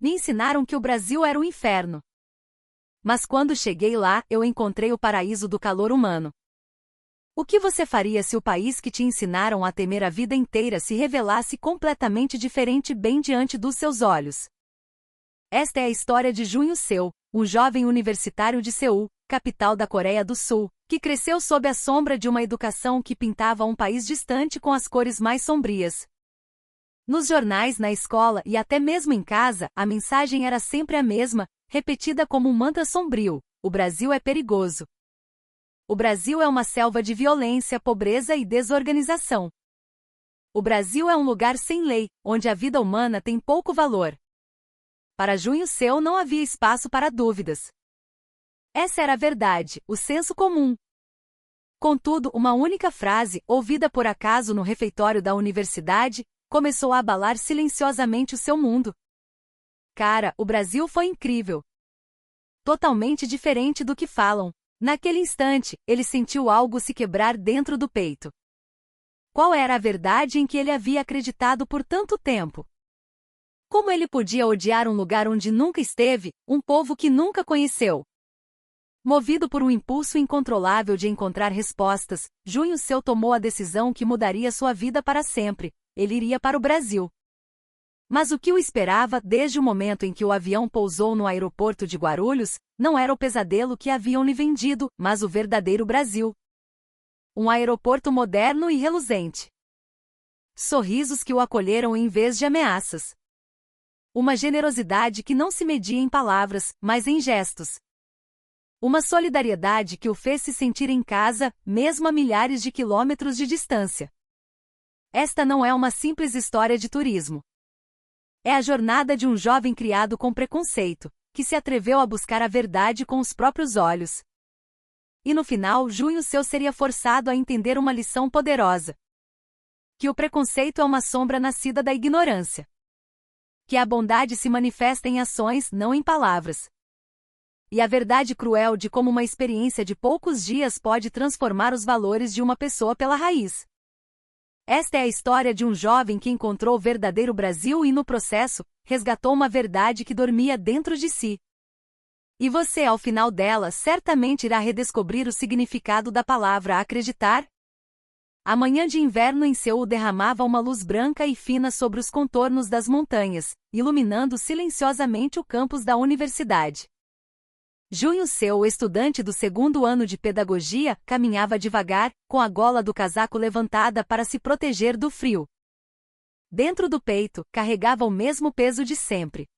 Me ensinaram que o Brasil era um inferno. Mas quando cheguei lá, eu encontrei o paraíso do calor humano. O que você faria se o país que te ensinaram a temer a vida inteira se revelasse completamente diferente bem diante dos seus olhos? Esta é a história de Junho Seo, um jovem universitário de Seul, capital da Coreia do Sul, que cresceu sob a sombra de uma educação que pintava um país distante com as cores mais sombrias. Nos jornais, na escola e até mesmo em casa, a mensagem era sempre a mesma, repetida como um mantra sombrio: o Brasil é perigoso. O Brasil é uma selva de violência, pobreza e desorganização. O Brasil é um lugar sem lei, onde a vida humana tem pouco valor. Para Junho Seo não havia espaço para dúvidas. Essa era a verdade, o senso comum. Contudo, uma única frase, ouvida por acaso no refeitório da universidade, começou a abalar silenciosamente o seu mundo. Cara, o Brasil foi incrível. Totalmente diferente do que falam. Naquele instante, ele sentiu algo se quebrar dentro do peito. Qual era a verdade em que ele havia acreditado por tanto tempo? Como ele podia odiar um lugar onde nunca esteve, um povo que nunca conheceu? Movido por um impulso incontrolável de encontrar respostas, Junho Seo tomou a decisão que mudaria sua vida para sempre: ele iria para o Brasil. Mas o que o esperava desde o momento em que o avião pousou no aeroporto de Guarulhos não era o pesadelo que haviam lhe vendido, mas o verdadeiro Brasil. Um aeroporto moderno e reluzente. Sorrisos que o acolheram em vez de ameaças. Uma generosidade que não se media em palavras, mas em gestos. Uma solidariedade que o fez se sentir em casa, mesmo a milhares de quilômetros de distância. Esta não é uma simples história de turismo. É a jornada de um jovem criado com preconceito, que se atreveu a buscar a verdade com os próprios olhos. E no final, Junho Seo seria forçado a entender uma lição poderosa: que o preconceito é uma sombra nascida da ignorância. Que a bondade se manifesta em ações, não em palavras. E a verdade cruel de como uma experiência de poucos dias pode transformar os valores de uma pessoa pela raiz. Esta é a história de um jovem que encontrou o verdadeiro Brasil e, no processo, resgatou uma verdade que dormia dentro de si. E você, ao final dela, certamente irá redescobrir o significado da palavra acreditar. A manhã de inverno em Seul derramava uma luz branca e fina sobre os contornos das montanhas, iluminando silenciosamente o campus da universidade. Junho Seo, estudante do segundo ano de pedagogia, caminhava devagar, com a gola do casaco levantada para se proteger do frio. Dentro do peito, carregava o mesmo peso de sempre.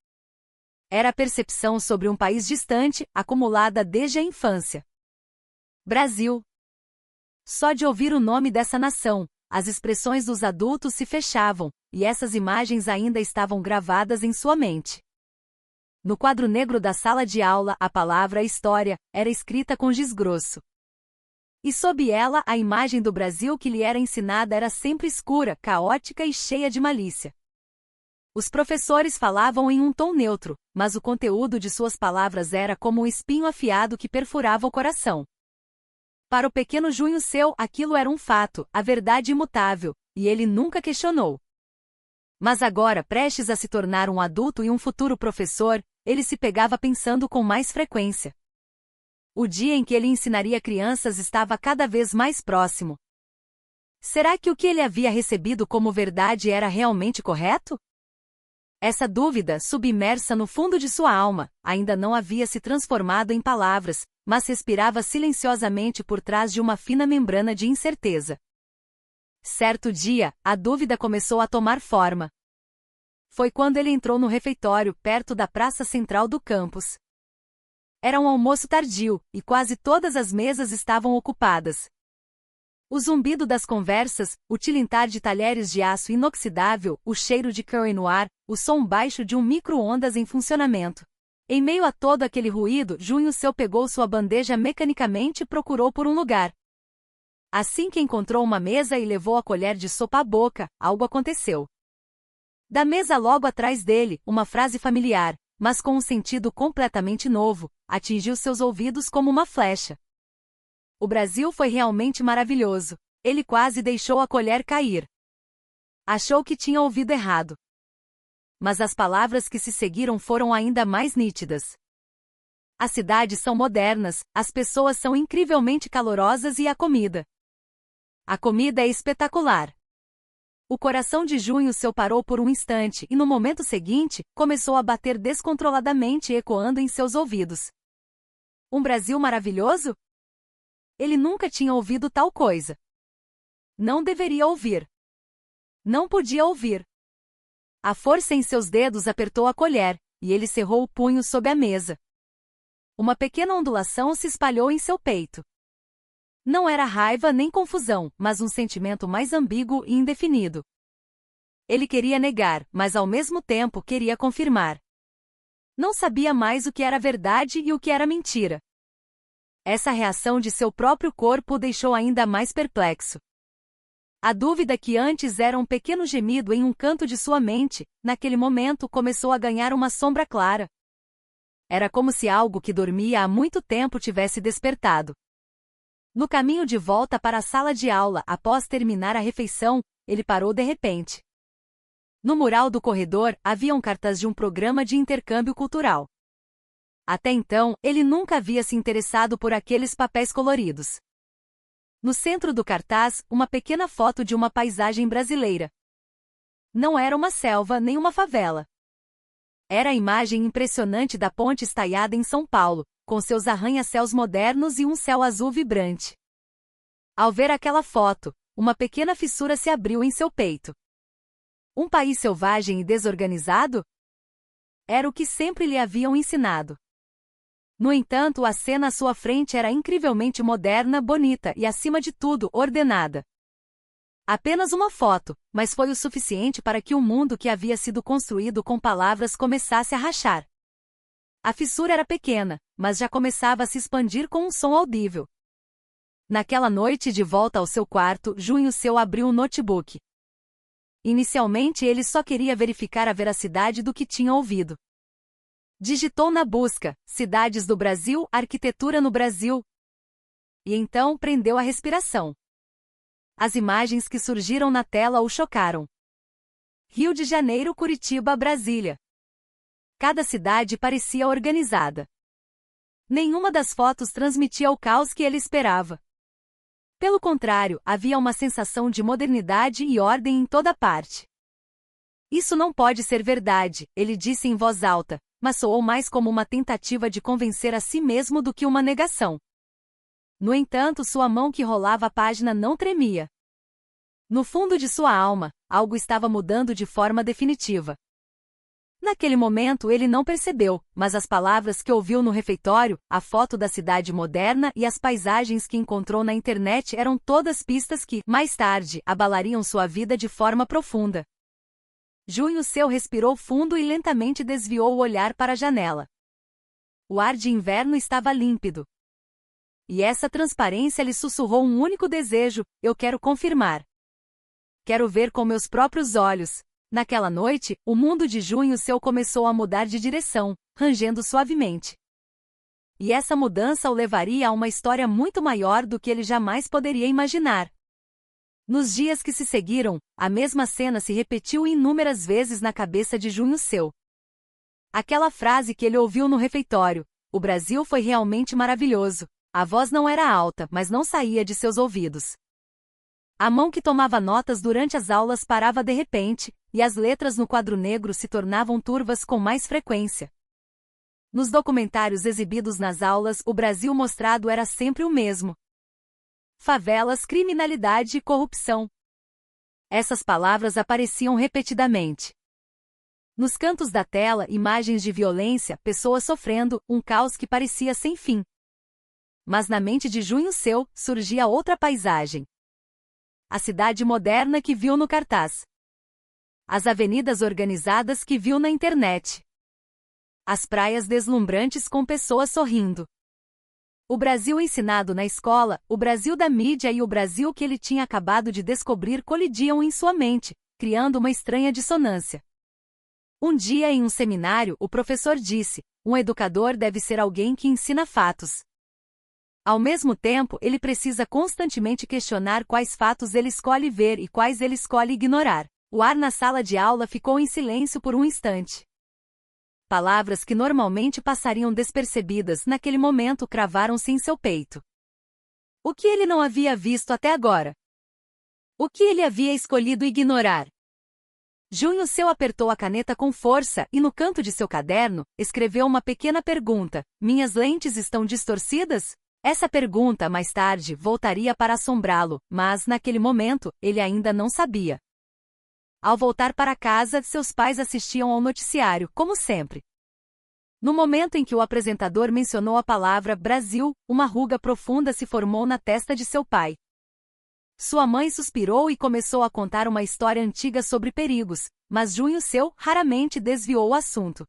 Era a percepção sobre um país distante, acumulada desde a infância. Brasil. Só de ouvir o nome dessa nação, as expressões dos adultos se fechavam, e essas imagens ainda estavam gravadas em sua mente. No quadro negro da sala de aula, a palavra história era escrita com giz grosso. E sob ela, a imagem do Brasil que lhe era ensinada era sempre escura, caótica e cheia de malícia. Os professores falavam em um tom neutro, mas o conteúdo de suas palavras era como um espinho afiado que perfurava o coração. Para o pequeno Junho Seo, aquilo era um fato, a verdade imutável, e ele nunca questionou. Mas agora, prestes a se tornar um adulto e um futuro professor, ele se pegava pensando com mais frequência. O dia em que ele ensinaria crianças estava cada vez mais próximo. Será que o que ele havia recebido como verdade era realmente correto? Essa dúvida, submersa no fundo de sua alma, ainda não havia se transformado em palavras, mas respirava silenciosamente por trás de uma fina membrana de incerteza. Certo dia, a dúvida começou a tomar forma. Foi quando ele entrou no refeitório, perto da praça central do campus. Era um almoço tardio, e quase todas as mesas estavam ocupadas. O zumbido das conversas, o tilintar de talheres de aço inoxidável, o cheiro de curry no ar, o som baixo de um micro-ondas em funcionamento. Em meio a todo aquele ruído, Junho Seo pegou sua bandeja mecanicamente e procurou por um lugar. Assim que encontrou uma mesa e levou a colher de sopa à boca, algo aconteceu. Da mesa logo atrás dele, uma frase familiar, mas com um sentido completamente novo, atingiu seus ouvidos como uma flecha. O Brasil foi realmente maravilhoso. Ele quase deixou a colher cair. Achou que tinha ouvido errado. mas as palavras que se seguiram foram ainda mais nítidas. As cidades são modernas, as pessoas são incrivelmente calorosas e a comida é espetacular. O coração de Junho Seu parou por um instante e no momento seguinte, começou a bater descontroladamente ecoando em seus ouvidos. Um Brasil maravilhoso? Ele nunca tinha ouvido tal coisa. Não deveria ouvir. Não podia ouvir. A força em seus dedos apertou a colher, e ele cerrou o punho sob a mesa. Uma pequena ondulação se espalhou em seu peito. Não era raiva nem confusão, mas um sentimento mais ambíguo e indefinido. Ele queria negar, mas ao mesmo tempo queria confirmar. Não sabia mais o que era verdade e o que era mentira. Essa reação de seu próprio corpo o deixou ainda mais perplexo. A dúvida que antes era um pequeno gemido em um canto de sua mente, naquele momento começou a ganhar uma sombra clara. Era como se algo que dormia há muito tempo tivesse despertado. No caminho de volta para a sala de aula, após terminar a refeição, ele parou de repente. No mural do corredor, havia um cartaz de um programa de intercâmbio cultural. Até então, ele nunca havia se interessado por aqueles papéis coloridos. No centro do cartaz, uma pequena foto de uma paisagem brasileira. Não era uma selva nem uma favela. Era a imagem impressionante da ponte estaiada em São Paulo, com seus arranha-céus modernos e um céu azul vibrante. Ao ver aquela foto, uma pequena fissura se abriu em seu peito. Um país selvagem e desorganizado? Era o que sempre lhe haviam ensinado. No entanto, a cena à sua frente era incrivelmente moderna, bonita e, acima de tudo, ordenada. Apenas uma foto, mas foi o suficiente para que o mundo que havia sido construído com palavras começasse a rachar. A fissura era pequena, mas já começava a se expandir com um som audível. Naquela noite de volta ao seu quarto, Junho Seu abriu um notebook. Inicialmente ele só queria verificar a veracidade do que tinha ouvido. Digitou na busca, cidades do Brasil, arquitetura no Brasil. E então prendeu a respiração. As imagens que surgiram na tela o chocaram. Rio de Janeiro, Curitiba, Brasília. Cada cidade parecia organizada. Nenhuma das fotos transmitia o caos que ele esperava. Pelo contrário, havia uma sensação de modernidade e ordem em toda parte. Isso não pode ser verdade, ele disse em voz alta, mas soou mais como uma tentativa de convencer a si mesmo do que uma negação. No entanto, sua mão que rolava a página não tremia. No fundo de sua alma, algo estava mudando de forma definitiva. Naquele momento ele não percebeu, mas as palavras que ouviu no refeitório, a foto da cidade moderna e as paisagens que encontrou na internet eram todas pistas que, mais tarde, abalariam sua vida de forma profunda. Junho Seu respirou fundo e lentamente desviou o olhar para a janela. O ar de inverno estava límpido. E essa transparência lhe sussurrou um único desejo: eu quero confirmar. Quero ver com meus próprios olhos. Naquela noite, o mundo de Junho Seu começou a mudar de direção, rangendo suavemente. E essa mudança o levaria a uma história muito maior do que ele jamais poderia imaginar. Nos dias que se seguiram, a mesma cena se repetiu inúmeras vezes na cabeça de Junho Seu. Aquela frase que ele ouviu no refeitório: o Brasil foi realmente maravilhoso. A voz não era alta, mas não saía de seus ouvidos. A mão que tomava notas durante as aulas parava de repente, e as letras no quadro negro se tornavam turvas com mais frequência. Nos documentários exibidos nas aulas, o Brasil mostrado era sempre o mesmo. Favelas, criminalidade e corrupção. Essas palavras apareciam repetidamente. Nos cantos da tela, imagens de violência, pessoas sofrendo, um caos que parecia sem fim. Mas na mente de Junho Seu, surgia outra paisagem. A cidade moderna que viu no cartaz. As avenidas organizadas que viu na internet. As praias deslumbrantes com pessoas sorrindo. O Brasil ensinado na escola, o Brasil da mídia e o Brasil que ele tinha acabado de descobrir colidiam em sua mente, criando uma estranha dissonância. Um dia em um seminário, o professor disse: um educador deve ser alguém que ensina fatos. Ao mesmo tempo, ele precisa constantemente questionar quais fatos ele escolhe ver e quais ele escolhe ignorar. O ar na sala de aula ficou em silêncio por um instante. Palavras que normalmente passariam despercebidas naquele momento cravaram-se em seu peito. O que ele não havia visto até agora? O que ele havia escolhido ignorar? Junho Seu apertou a caneta com força e no canto de seu caderno, escreveu uma pequena pergunta: minhas lentes estão distorcidas? Essa pergunta, mais tarde, voltaria para assombrá-lo, mas, naquele momento, ele ainda não sabia. Ao voltar para casa, seus pais assistiam ao noticiário, como sempre. No momento em que o apresentador mencionou a palavra Brasil, uma ruga profunda se formou na testa de seu pai. Sua mãe suspirou e começou a contar uma história antiga sobre perigos, mas Junho Seu raramente desviou o assunto.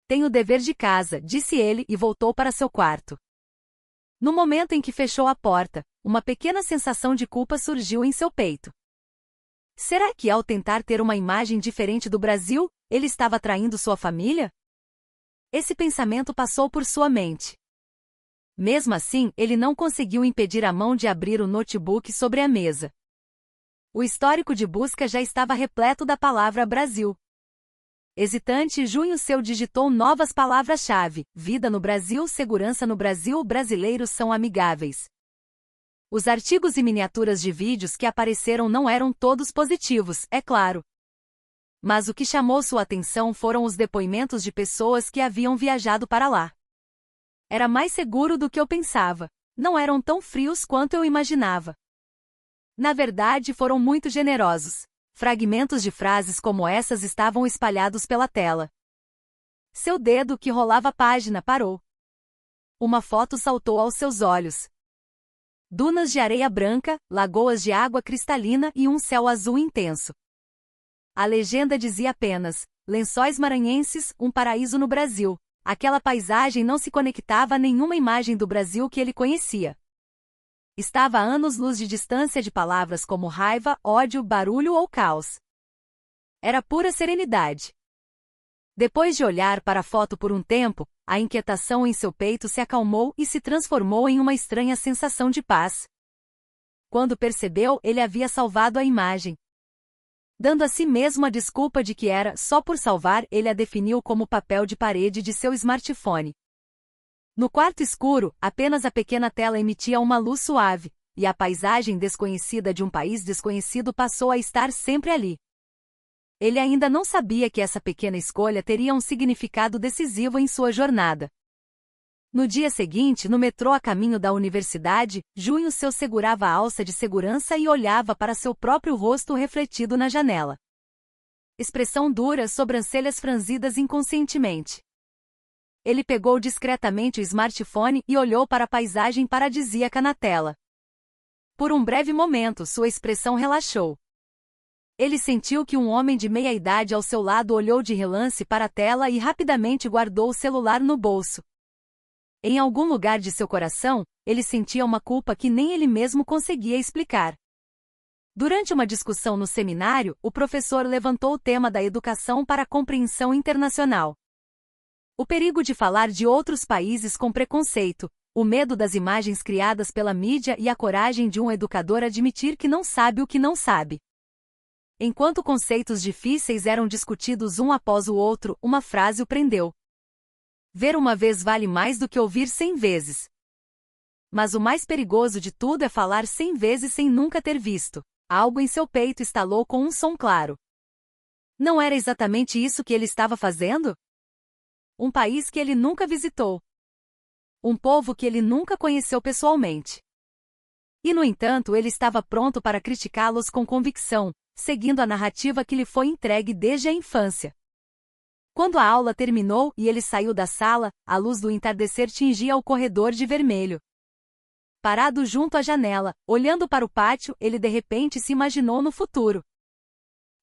Tenho dever de casa, disse ele e voltou para seu quarto. No momento em que fechou a porta, uma pequena sensação de culpa surgiu em seu peito. Será que ao tentar ter uma imagem diferente do Brasil, ele estava traindo sua família? Esse pensamento passou por sua mente. Mesmo assim, ele não conseguiu impedir a mão de abrir o notebook sobre a mesa. O histórico de busca já estava repleto da palavra Brasil. Hesitante, Junho Seu digitou novas palavras-chave: vida no Brasil, segurança no Brasil, brasileiros são amigáveis. Os artigos e miniaturas de vídeos que apareceram não eram todos positivos, é claro. Mas o que chamou sua atenção foram os depoimentos de pessoas que haviam viajado para lá. Era mais seguro do que eu pensava. Não eram tão frios quanto eu imaginava. Na verdade, foram muito generosos. Fragmentos de frases como essas estavam espalhados pela tela. Seu dedo, que rolava a página, parou. Uma foto saltou aos seus olhos. Dunas de areia branca, lagoas de água cristalina e um céu azul intenso. A legenda dizia apenas: Lençóis Maranhenses, um paraíso no Brasil. Aquela paisagem não se conectava a nenhuma imagem do Brasil que ele conhecia. Estava a anos-luz de distância de palavras como raiva, ódio, barulho ou caos. Era pura serenidade. Depois de olhar para a foto por um tempo, a inquietação em seu peito se acalmou e se transformou em uma estranha sensação de paz. Quando percebeu, ele havia salvado a imagem. Dando a si mesmo a desculpa de que era só por salvar, ele a definiu como papel de parede de seu smartphone. No quarto escuro, apenas a pequena tela emitia uma luz suave, e a paisagem desconhecida de um país desconhecido passou a estar sempre ali. Ele ainda não sabia que essa pequena escolha teria um significado decisivo em sua jornada. No dia seguinte, no metrô a caminho da universidade, Junho Seu segurava a alça de segurança e olhava para seu próprio rosto refletido na janela. Expressão dura, sobrancelhas franzidas inconscientemente. Ele pegou discretamente o smartphone e olhou para a paisagem paradisíaca na tela. Por um breve momento, sua expressão relaxou. Ele sentiu que um homem de meia-idade ao seu lado olhou de relance para a tela e rapidamente guardou o celular no bolso. Em algum lugar de seu coração, ele sentia uma culpa que nem ele mesmo conseguia explicar. Durante uma discussão no seminário, o professor levantou o tema da educação para a compreensão internacional. O perigo de falar de outros países com preconceito, o medo das imagens criadas pela mídia e a coragem de um educador admitir que não sabe o que não sabe. Enquanto conceitos difíceis eram discutidos um após o outro, uma frase o prendeu. Ver uma vez vale mais do que ouvir 100 vezes. Mas o mais perigoso de tudo é falar 100 vezes sem nunca ter visto. Algo em seu peito estalou com um som claro. Não era exatamente isso que ele estava fazendo? Um país que ele nunca visitou. Um povo que ele nunca conheceu pessoalmente. E, no entanto, ele estava pronto para criticá-los com convicção, seguindo a narrativa que lhe foi entregue desde a infância. Quando a aula terminou e ele saiu da sala, a luz do entardecer tingia o corredor de vermelho. Parado junto à janela, olhando para o pátio, ele de repente se imaginou no futuro.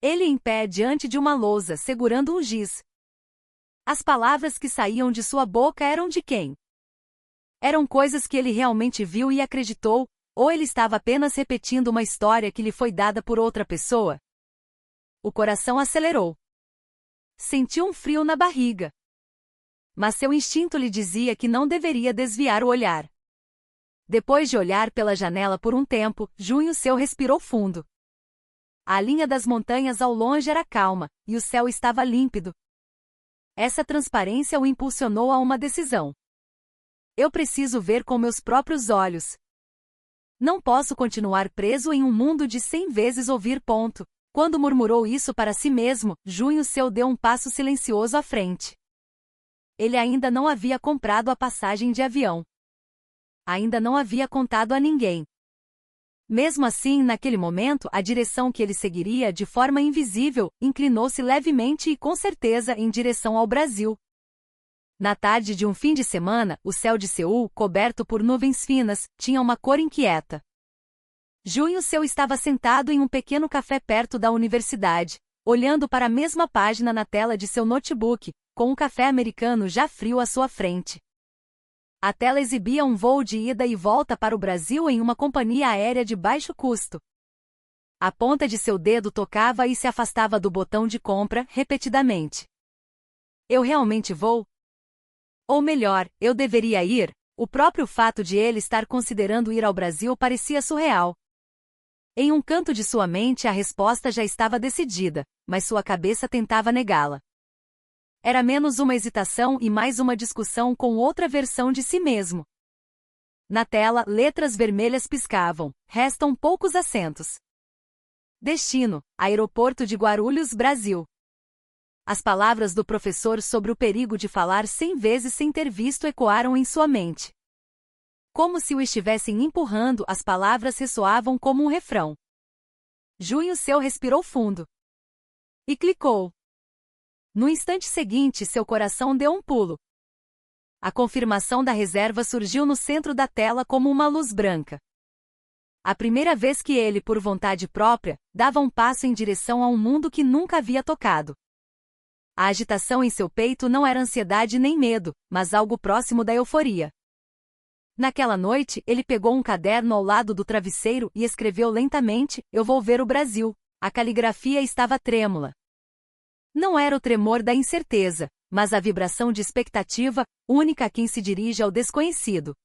Ele em pé diante de uma lousa, segurando um giz. As palavras que saíam de sua boca eram de quem? Eram coisas que ele realmente viu e acreditou, ou ele estava apenas repetindo uma história que lhe foi dada por outra pessoa? O coração acelerou. Sentiu um frio na barriga. Mas seu instinto lhe dizia que não deveria desviar o olhar. Depois de olhar pela janela por um tempo, Junho Seu respirou fundo. A linha das montanhas ao longe era calma, e o céu estava límpido. Essa transparência o impulsionou a uma decisão. Eu preciso ver com meus próprios olhos. Não posso continuar preso em um mundo de 100 vezes ouvir ponto. Quando murmurou isso para si mesmo, Junho Seu deu um passo silencioso à frente. Ele ainda não havia comprado a passagem de avião. Ainda não havia contado a ninguém. Mesmo assim, naquele momento, a direção que ele seguiria de forma invisível inclinou-se levemente e com certeza em direção ao Brasil. Na tarde de um fim de semana, o céu de Seul, coberto por nuvens finas, tinha uma cor inquieta. Junho Seu estava sentado em um pequeno café perto da universidade, olhando para a mesma página na tela de seu notebook, com um café americano já frio à sua frente. A tela exibia um voo de ida e volta para o Brasil em uma companhia aérea de baixo custo. A ponta de seu dedo tocava e se afastava do botão de compra repetidamente. Eu realmente vou? Ou melhor, eu deveria ir? O próprio fato de ele estar considerando ir ao Brasil parecia surreal. Em um canto de sua mente a resposta já estava decidida, mas sua cabeça tentava negá-la. Era menos uma hesitação e mais uma discussão com outra versão de si mesmo. Na tela, letras vermelhas piscavam. Restam poucos assentos. Destino: Aeroporto de Guarulhos, Brasil. As palavras do professor sobre o perigo de falar 100 vezes sem ter visto ecoaram em sua mente. Como se o estivessem empurrando, as palavras ressoavam como um refrão. Junho Seu respirou fundo. E clicou. No instante seguinte, seu coração deu um pulo. A confirmação da reserva surgiu no centro da tela como uma luz branca. A primeira vez que ele, por vontade própria, dava um passo em direção a um mundo que nunca havia tocado. A agitação em seu peito não era ansiedade nem medo, mas algo próximo da euforia. Naquela noite, ele pegou um caderno ao lado do travesseiro e escreveu lentamente: "Eu vou ver o Brasil." A caligrafia estava trêmula. Não era o tremor da incerteza, mas a vibração de expectativa, única a quem se dirige ao desconhecido.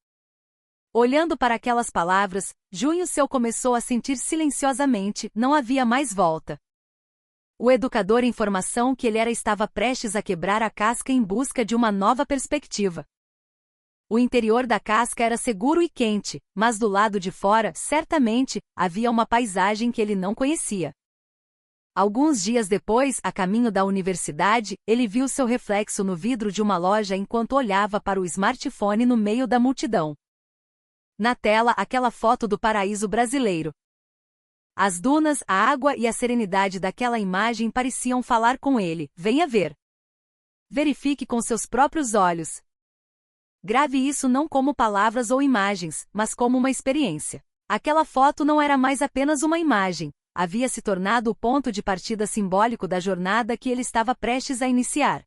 Olhando para aquelas palavras, Junho Seu começou a sentir silenciosamente: não havia mais volta. O educador em formação que ele era estava prestes a quebrar a casca em busca de uma nova perspectiva. O interior da casca era seguro e quente, mas do lado de fora, certamente, havia uma paisagem que ele não conhecia. Alguns dias depois, a caminho da universidade, ele viu seu reflexo no vidro de uma loja enquanto olhava para o smartphone no meio da multidão. Na tela, aquela foto do paraíso brasileiro. As dunas, a água e a serenidade daquela imagem pareciam falar com ele: venha ver. Verifique com seus próprios olhos. Grave isso não como palavras ou imagens, mas como uma experiência. Aquela foto não era mais apenas uma imagem. Havia se tornado o ponto de partida simbólico da jornada que ele estava prestes a iniciar.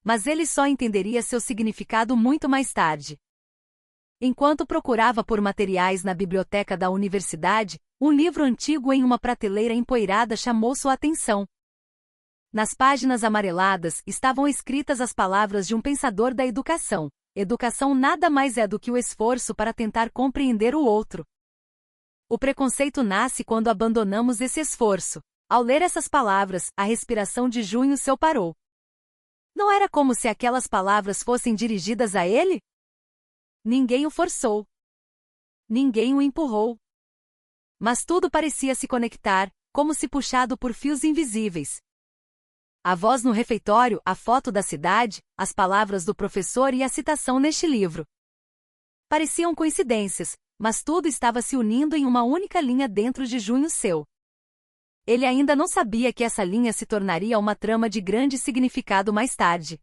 Mas ele só entenderia seu significado muito mais tarde. Enquanto procurava por materiais na biblioteca da universidade, um livro antigo em uma prateleira empoeirada chamou sua atenção. Nas páginas amareladas estavam escritas as palavras de um pensador da educação: educação nada mais é do que o esforço para tentar compreender o outro. O preconceito nasce quando abandonamos esse esforço. Ao ler essas palavras, a respiração de Junho Seu parou. Não era como se aquelas palavras fossem dirigidas a ele? Ninguém o forçou. Ninguém o empurrou. Mas tudo parecia se conectar, como se puxado por fios invisíveis. A voz no refeitório, a foto da cidade, as palavras do professor e a citação neste livro. Pareciam coincidências, mas tudo estava se unindo em uma única linha dentro de Junho Seu. Ele ainda não sabia que essa linha se tornaria uma trama de grande significado mais tarde.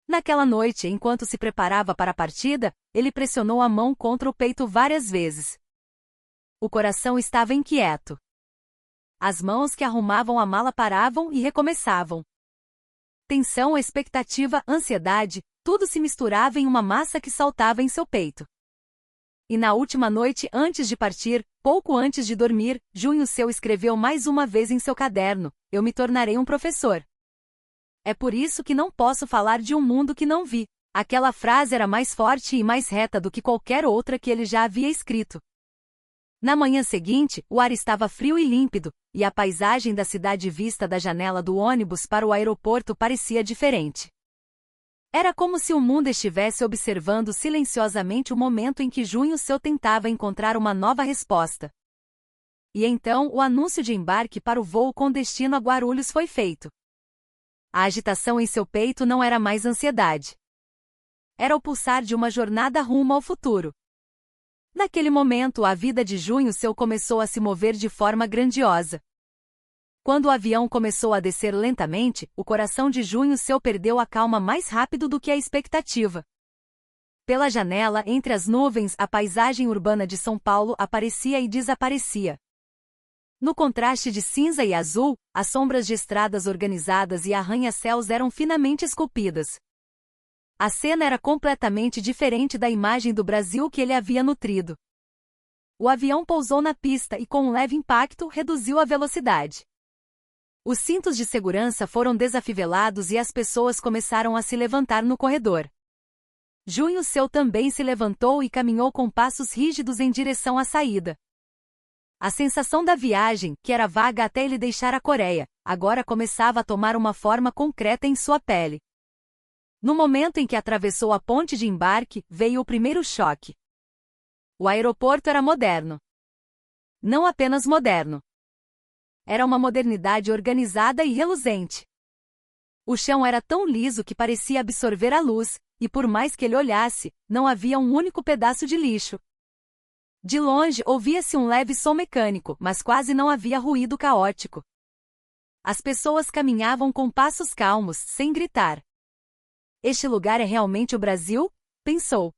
Naquela noite, enquanto se preparava para a partida, ele pressionou a mão contra o peito várias vezes. O coração estava inquieto. As mãos que arrumavam a mala paravam e recomeçavam. Tensão, expectativa, ansiedade, tudo se misturava em uma massa que saltava em seu peito. E na última noite antes de partir, pouco antes de dormir, Junho Seu escreveu mais uma vez em seu caderno: eu me tornarei um professor. É por isso que não posso falar de um mundo que não vi. Aquela frase era mais forte e mais reta do que qualquer outra que ele já havia escrito. Na manhã seguinte, o ar estava frio e límpido, e a paisagem da cidade vista da janela do ônibus para o aeroporto parecia diferente. Era como se o mundo estivesse observando silenciosamente o momento em que Junho Seu tentava encontrar uma nova resposta. E então o anúncio de embarque para o voo com destino a Guarulhos foi feito. A agitação em seu peito não era mais ansiedade. Era o pulsar de uma jornada rumo ao futuro. Naquele momento, a vida de Junho Seu começou a se mover de forma grandiosa. Quando o avião começou a descer lentamente, o coração de Junho Seu perdeu a calma mais rápido do que a expectativa. Pela janela, entre as nuvens, a paisagem urbana de São Paulo aparecia e desaparecia. No contraste de cinza e azul, as sombras de estradas organizadas e arranha-céus eram finamente esculpidas. A cena era completamente diferente da imagem do Brasil que ele havia nutrido. O avião pousou na pista e, com um leve impacto, reduziu a velocidade. Os cintos de segurança foram desafivelados e as pessoas começaram a se levantar no corredor. Junho Seu também se levantou e caminhou com passos rígidos em direção à saída. A sensação da viagem, que era vaga até ele deixar a Coreia, agora começava a tomar uma forma concreta em sua pele. No momento em que atravessou a ponte de embarque, veio o primeiro choque. O aeroporto era moderno. Não apenas moderno. Era uma modernidade organizada e reluzente. O chão era tão liso que parecia absorver a luz, e por mais que ele olhasse, não havia um único pedaço de lixo. De longe ouvia-se um leve som mecânico, mas quase não havia ruído caótico. As pessoas caminhavam com passos calmos, sem gritar. Este lugar é realmente o Brasil? Pensou.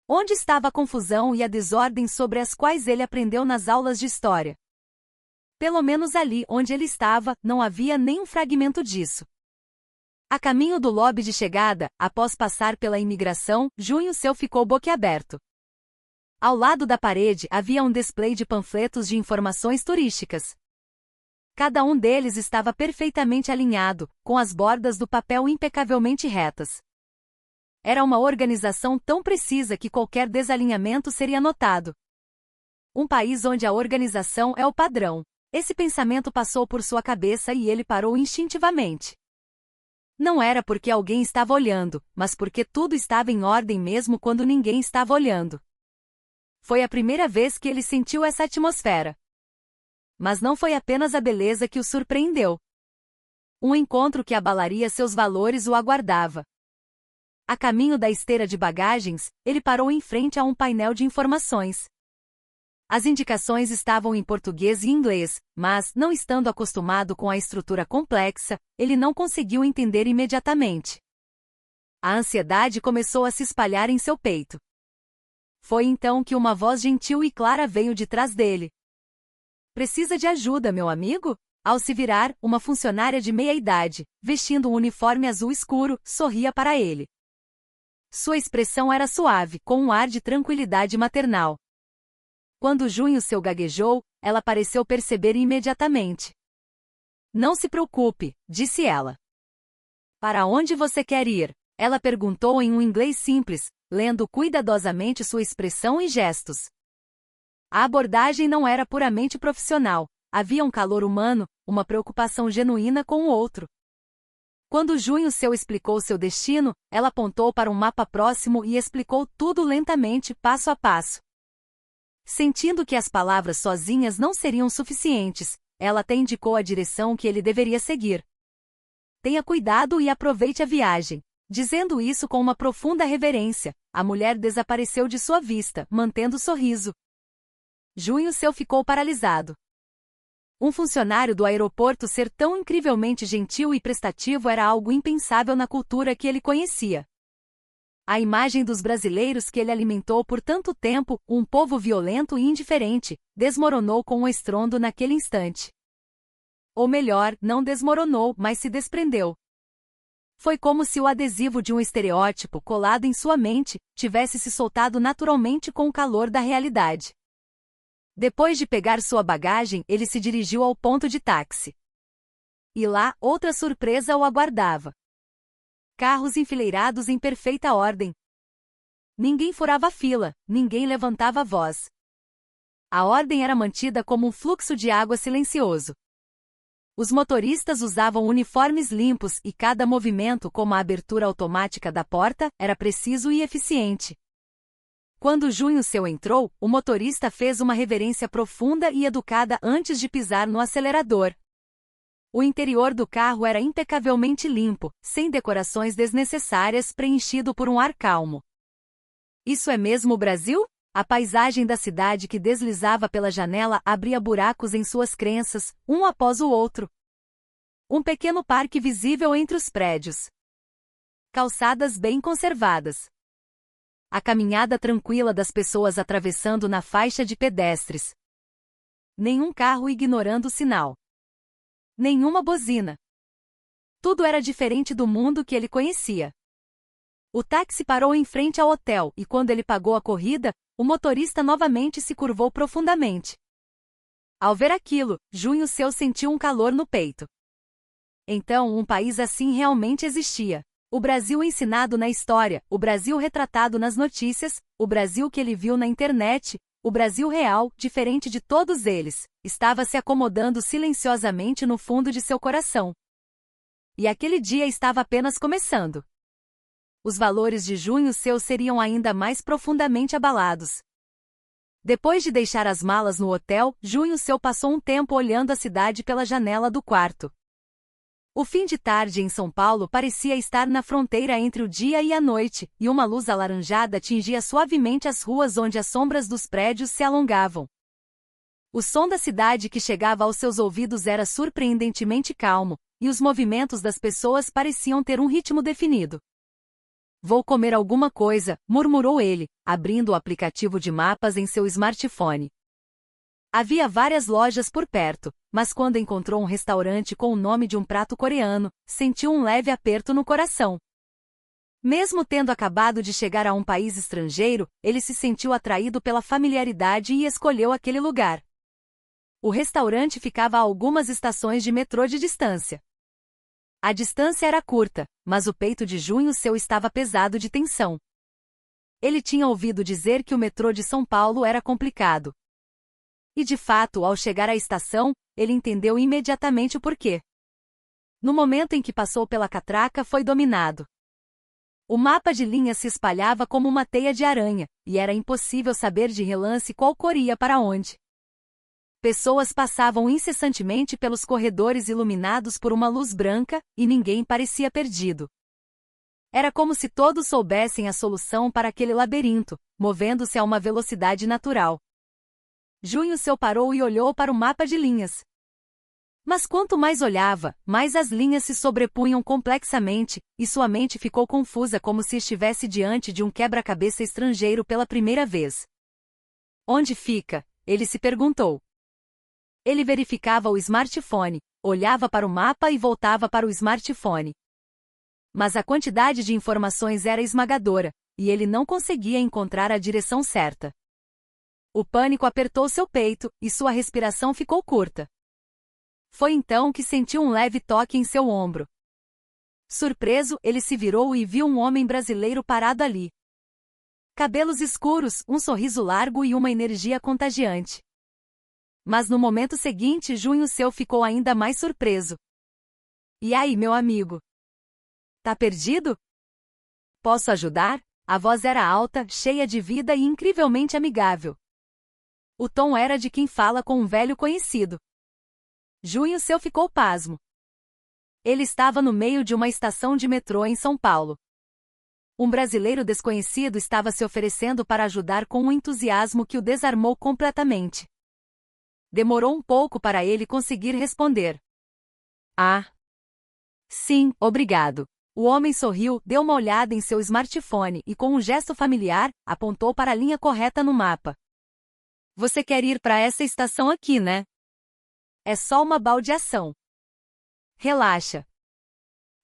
Onde estava a confusão e a desordem sobre as quais ele aprendeu nas aulas de história? Pelo menos ali onde ele estava, não havia nem um fragmento disso. A caminho do lobby de chegada, após passar pela imigração, Junho Seu ficou boquiaberto. Ao lado da parede havia um display de panfletos de informações turísticas. Cada um deles estava perfeitamente alinhado, com as bordas do papel impecavelmente retas. Era uma organização tão precisa que qualquer desalinhamento seria notado. Um país onde a organização é o padrão. Esse pensamento passou por sua cabeça e ele parou instintivamente. Não era porque alguém estava olhando, mas porque tudo estava em ordem mesmo quando ninguém estava olhando. Foi a primeira vez que ele sentiu essa atmosfera. Mas não foi apenas a beleza que o surpreendeu. Um encontro que abalaria seus valores o aguardava. A caminho da esteira de bagagens, ele parou em frente a um painel de informações. As indicações estavam em português e inglês, mas, não estando acostumado com a estrutura complexa, ele não conseguiu entender imediatamente. A ansiedade começou a se espalhar em seu peito. Foi então que uma voz gentil e clara veio de trás dele. Precisa de ajuda, meu amigo? Ao se virar, uma funcionária de meia-idade, vestindo um uniforme azul escuro, sorria para ele. Sua expressão era suave, com um ar de tranquilidade maternal. Quando Junho Seu gaguejou, ela pareceu perceber imediatamente. Não se preocupe, disse ela. Para onde você quer ir? Ela perguntou em um inglês simples, lendo cuidadosamente sua expressão e gestos. A abordagem não era puramente profissional, havia um calor humano, uma preocupação genuína com o outro. Quando Junho Seu explicou seu destino, ela apontou para um mapa próximo e explicou tudo lentamente, passo a passo. Sentindo que as palavras sozinhas não seriam suficientes, ela até indicou a direção que ele deveria seguir. Tenha cuidado e aproveite a viagem. Dizendo isso com uma profunda reverência, a mulher desapareceu de sua vista, mantendo o sorriso. Junho Seu ficou paralisado. Um funcionário do aeroporto ser tão incrivelmente gentil e prestativo era algo impensável na cultura que ele conhecia. A imagem dos brasileiros que ele alimentou por tanto tempo, um povo violento e indiferente, desmoronou com um estrondo naquele instante. Ou melhor, não desmoronou, mas se desprendeu. Foi como se o adesivo de um estereótipo colado em sua mente tivesse se soltado naturalmente com o calor da realidade. Depois de pegar sua bagagem, ele se dirigiu ao ponto de táxi. E lá, outra surpresa o aguardava. Carros enfileirados em perfeita ordem. Ninguém furava a fila, ninguém levantava a voz. A ordem era mantida como um fluxo de água silencioso. Os motoristas usavam uniformes limpos e cada movimento, como a abertura automática da porta, era preciso e eficiente. Quando Junho Seu entrou, o motorista fez uma reverência profunda e educada antes de pisar no acelerador. O interior do carro era impecavelmente limpo, sem decorações desnecessárias, preenchido por um ar calmo. Isso é mesmo o Brasil? A paisagem da cidade que deslizava pela janela abria buracos em suas crenças, um após o outro. Um pequeno parque visível entre os prédios. Calçadas bem conservadas. A caminhada tranquila das pessoas atravessando na faixa de pedestres. Nenhum carro ignorando o sinal. Nenhuma buzina. Tudo era diferente do mundo que ele conhecia. O táxi parou em frente ao hotel e quando ele pagou a corrida, o motorista novamente se curvou profundamente. Ao ver aquilo, Junho Seu sentiu um calor no peito. Então, um país assim realmente existia. O Brasil ensinado na história, o Brasil retratado nas notícias, o Brasil que ele viu na internet, o Brasil real, diferente de todos eles, estava se acomodando silenciosamente no fundo de seu coração. E aquele dia estava apenas começando. Os valores de Junho Seu seriam ainda mais profundamente abalados. Depois de deixar as malas no hotel, Junho Seu passou um tempo olhando a cidade pela janela do quarto. O fim de tarde em São Paulo parecia estar na fronteira entre o dia e a noite, e uma luz alaranjada tingia suavemente as ruas onde as sombras dos prédios se alongavam. O som da cidade que chegava aos seus ouvidos era surpreendentemente calmo, e os movimentos das pessoas pareciam ter um ritmo definido. Vou comer alguma coisa, murmurou ele, abrindo o aplicativo de mapas em seu smartphone. Havia várias lojas por perto, mas quando encontrou um restaurante com o nome de um prato coreano, sentiu um leve aperto no coração. Mesmo tendo acabado de chegar a um país estrangeiro, ele se sentiu atraído pela familiaridade e escolheu aquele lugar. O restaurante ficava a algumas estações de metrô de distância. A distância era curta, mas o peito de Junho Seu estava pesado de tensão. Ele tinha ouvido dizer que o metrô de São Paulo era complicado. E de fato, ao chegar à estação, ele entendeu imediatamente o porquê. No momento em que passou pela catraca, foi dominado. O mapa de linhas se espalhava como uma teia de aranha, e era impossível saber de relance qual cor ia para onde. Pessoas passavam incessantemente pelos corredores iluminados por uma luz branca, e ninguém parecia perdido. Era como se todos soubessem a solução para aquele labirinto, movendo-se a uma velocidade natural. Junho Seu parou e olhou para o mapa de linhas. Mas quanto mais olhava, mais as linhas se sobrepunham complexamente, e sua mente ficou confusa como se estivesse diante de um quebra-cabeça estrangeiro pela primeira vez. Onde fica? Ele se perguntou. Ele verificava o smartphone, olhava para o mapa e voltava para o smartphone. Mas a quantidade de informações era esmagadora, e ele não conseguia encontrar a direção certa. O pânico apertou seu peito, e sua respiração ficou curta. Foi então que sentiu um leve toque em seu ombro. Surpreso, ele se virou e viu um homem brasileiro parado ali. Cabelos escuros, um sorriso largo e uma energia contagiante. Mas no momento seguinte, Junho Seu ficou ainda mais surpreso. E aí, meu amigo? Tá perdido? Posso ajudar? A voz era alta, cheia de vida e incrivelmente amigável. O tom era de quem fala com um velho conhecido. Junho Seu ficou pasmo. Ele estava no meio de uma estação de metrô em São Paulo. Um brasileiro desconhecido estava se oferecendo para ajudar com um entusiasmo que o desarmou completamente. Demorou um pouco para ele conseguir responder. Ah. Sim, obrigado. O homem sorriu, deu uma olhada em seu smartphone e com um gesto familiar, apontou para a linha correta no mapa. Você quer ir para essa estação aqui, né? É só uma baldeação. Relaxa.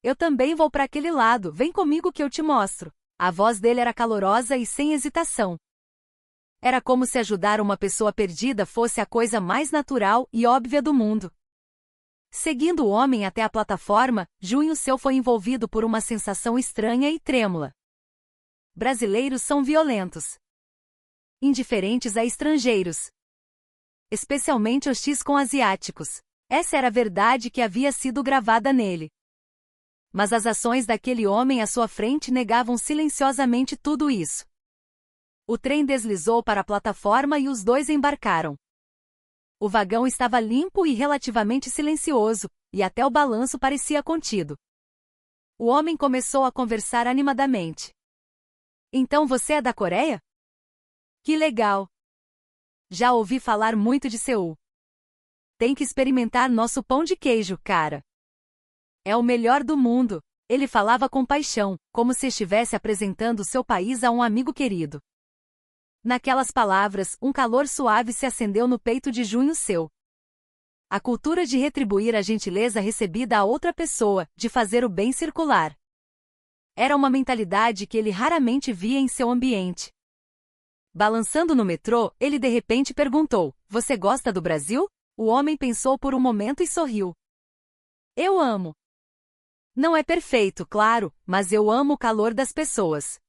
Eu também vou para aquele lado, vem comigo que eu te mostro. A voz dele era calorosa e sem hesitação. Era como se ajudar uma pessoa perdida fosse a coisa mais natural e óbvia do mundo. Seguindo o homem até a plataforma, Junho Seu foi envolvido por uma sensação estranha e trêmula. Brasileiros são violentos. Indiferentes a estrangeiros. especialmente hostis com asiáticos. Essa era a verdade que havia sido gravada nele. Mas as ações daquele homem à sua frente negavam silenciosamente tudo isso. O trem deslizou para a plataforma e os dois embarcaram. O vagão estava limpo e relativamente silencioso, e até o balanço parecia contido. O homem começou a conversar animadamente. Então você é da Coreia? Que legal! Já ouvi falar muito de Seul. Tem que experimentar nosso pão de queijo, cara. É o melhor do mundo. Ele falava com paixão, como se estivesse apresentando seu país a um amigo querido. Naquelas palavras, um calor suave se acendeu no peito de Junho Seu. A cultura de retribuir a gentileza recebida a outra pessoa, de fazer o bem circular. Era uma mentalidade que ele raramente via em seu ambiente. Balançando no metrô, ele de repente perguntou: "Você gosta do Brasil?" O homem pensou por um momento e sorriu. "Eu amo. Não é perfeito, claro, mas eu amo o calor das pessoas.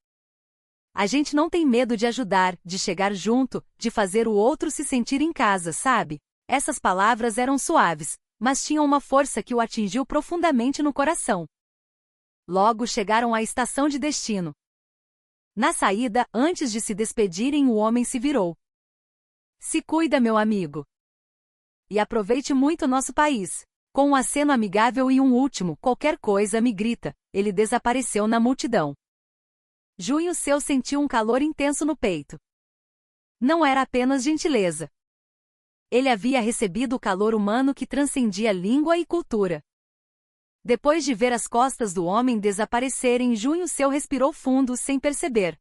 A gente não tem medo de ajudar, de chegar junto, de fazer o outro se sentir em casa, sabe?" Essas palavras eram suaves, mas tinham uma força que o atingiu profundamente no coração. Logo chegaram à estação de destino. Na saída, antes de se despedirem, o homem se virou. "Se cuida, meu amigo. E aproveite muito nosso país." Com um aceno amigável e um último, "qualquer coisa me grita", ele desapareceu na multidão. Junho Seu sentiu um calor intenso no peito. Não era apenas gentileza. Ele havia recebido o calor humano que transcendia língua e cultura. Depois de ver as costas do homem desaparecerem, Junho Seu respirou fundo sem perceber.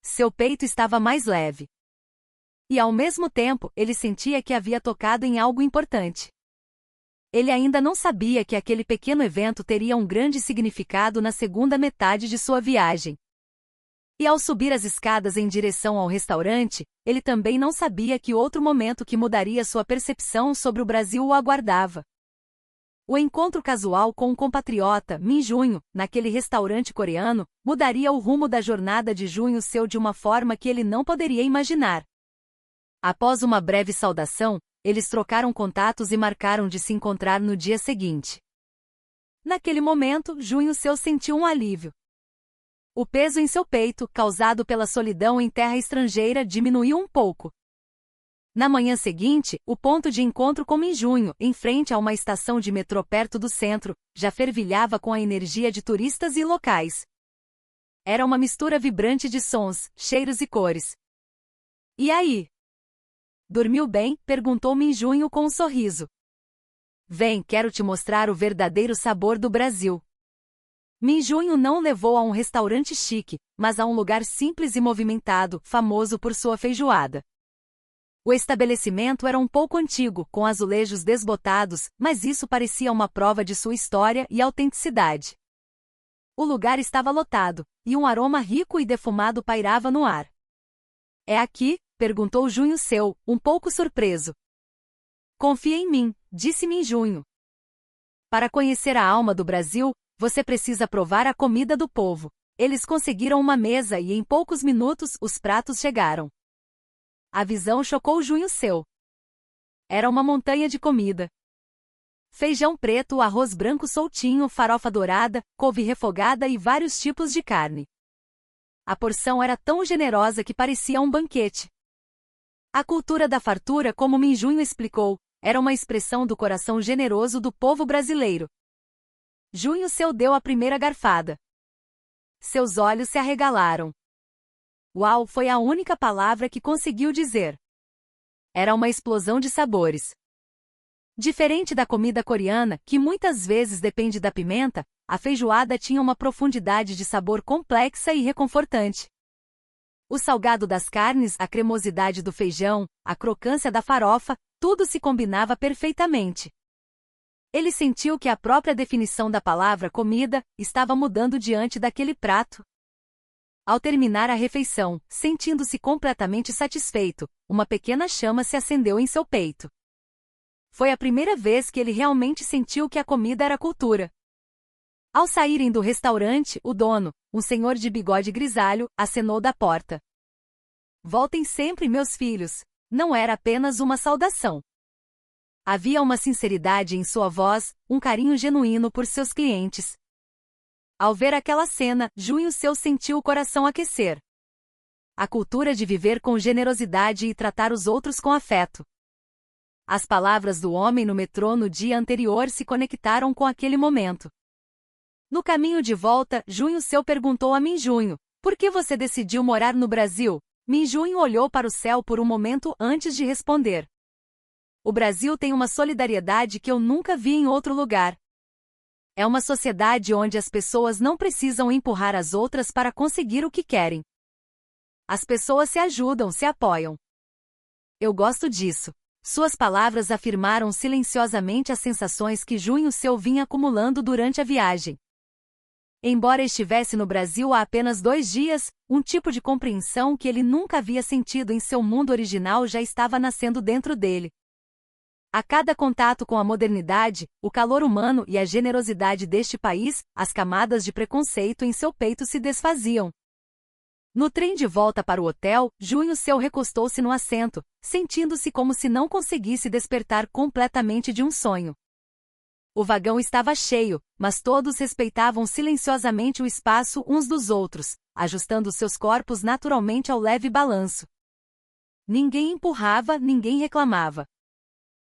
Seu peito estava mais leve. E ao mesmo tempo, ele sentia que havia tocado em algo importante. Ele ainda não sabia que aquele pequeno evento teria um grande significado na segunda metade de sua viagem. E ao subir as escadas em direção ao restaurante, ele também não sabia que outro momento que mudaria sua percepção sobre o Brasil o aguardava. O encontro casual com um compatriota, Min Junho, naquele restaurante coreano, mudaria o rumo da jornada de Junho Seu de uma forma que ele não poderia imaginar. Após uma breve saudação, eles trocaram contatos e marcaram de se encontrar no dia seguinte. Naquele momento, Junho Seu sentiu um alívio. O peso em seu peito, causado pela solidão em terra estrangeira, diminuiu um pouco. Na manhã seguinte, o ponto de encontro com Min Junho, em frente a uma estação de metrô perto do centro, já fervilhava com a energia de turistas e locais. Era uma mistura vibrante de sons, cheiros e cores. "E aí? Dormiu bem?" perguntou Min Junho com um sorriso. "Vem, quero te mostrar o verdadeiro sabor do Brasil." Min Junho não o levou a um restaurante chique, mas a um lugar simples e movimentado, famoso por sua feijoada. O estabelecimento era um pouco antigo, com azulejos desbotados, mas isso parecia uma prova de sua história e autenticidade. O lugar estava lotado, e um aroma rico e defumado pairava no ar. "É aqui?" perguntou Junho Seu, um pouco surpreso. "Confia em mim", disse Min Junho. "Para conhecer a alma do Brasil, você precisa provar a comida do povo." Eles conseguiram uma mesa e em poucos minutos os pratos chegaram. A visão chocou Junho Seu. Era uma montanha de comida. Feijão preto, arroz branco soltinho, farofa dourada, couve refogada e vários tipos de carne. A porção era tão generosa que parecia um banquete. A cultura da fartura, como Min Junho explicou, era uma expressão do coração generoso do povo brasileiro. Junho Seu deu a primeira garfada. Seus olhos se arregalaram. "Uau" foi a única palavra que conseguiu dizer. Era uma explosão de sabores. Diferente da comida coreana, que muitas vezes depende da pimenta, a feijoada tinha uma profundidade de sabor complexa e reconfortante. O salgado das carnes, a cremosidade do feijão, a crocância da farofa, tudo se combinava perfeitamente. Ele sentiu que a própria definição da palavra comida estava mudando diante daquele prato. Ao terminar a refeição, sentindo-se completamente satisfeito, uma pequena chama se acendeu em seu peito. Foi a primeira vez que ele realmente sentiu que a comida era cultura. Ao saírem do restaurante, o dono, um senhor de bigode grisalho, acenou da porta. "Voltem sempre, meus filhos. Não era apenas uma saudação. Havia uma sinceridade em sua voz, um carinho genuíno por seus clientes. Ao ver aquela cena, Junho Seu sentiu o coração aquecer. A cultura de viver com generosidade e tratar os outros com afeto. As palavras do homem no metrô no dia anterior se conectaram com aquele momento. No caminho de volta, Junho Seu perguntou a Minjunho: por que você decidiu morar no Brasil? Minjunho olhou para o céu por um momento antes de responder. O Brasil tem uma solidariedade que eu nunca vi em outro lugar. É uma sociedade onde as pessoas não precisam empurrar as outras para conseguir o que querem. As pessoas se ajudam, se apoiam. Eu gosto disso. Suas palavras afirmaram silenciosamente as sensações que Junho Seu vinha acumulando durante a viagem. Embora estivesse no Brasil há apenas 2 dias, um tipo de compreensão que ele nunca havia sentido em seu mundo original já estava nascendo dentro dele. A cada contato com a modernidade, o calor humano e a generosidade deste país, as camadas de preconceito em seu peito se desfaziam. No trem de volta para o hotel, Junho Seu recostou-se no assento, sentindo-se como se não conseguisse despertar completamente de um sonho. O vagão estava cheio, mas todos respeitavam silenciosamente o espaço uns dos outros, ajustando seus corpos naturalmente ao leve balanço. Ninguém empurrava, ninguém reclamava.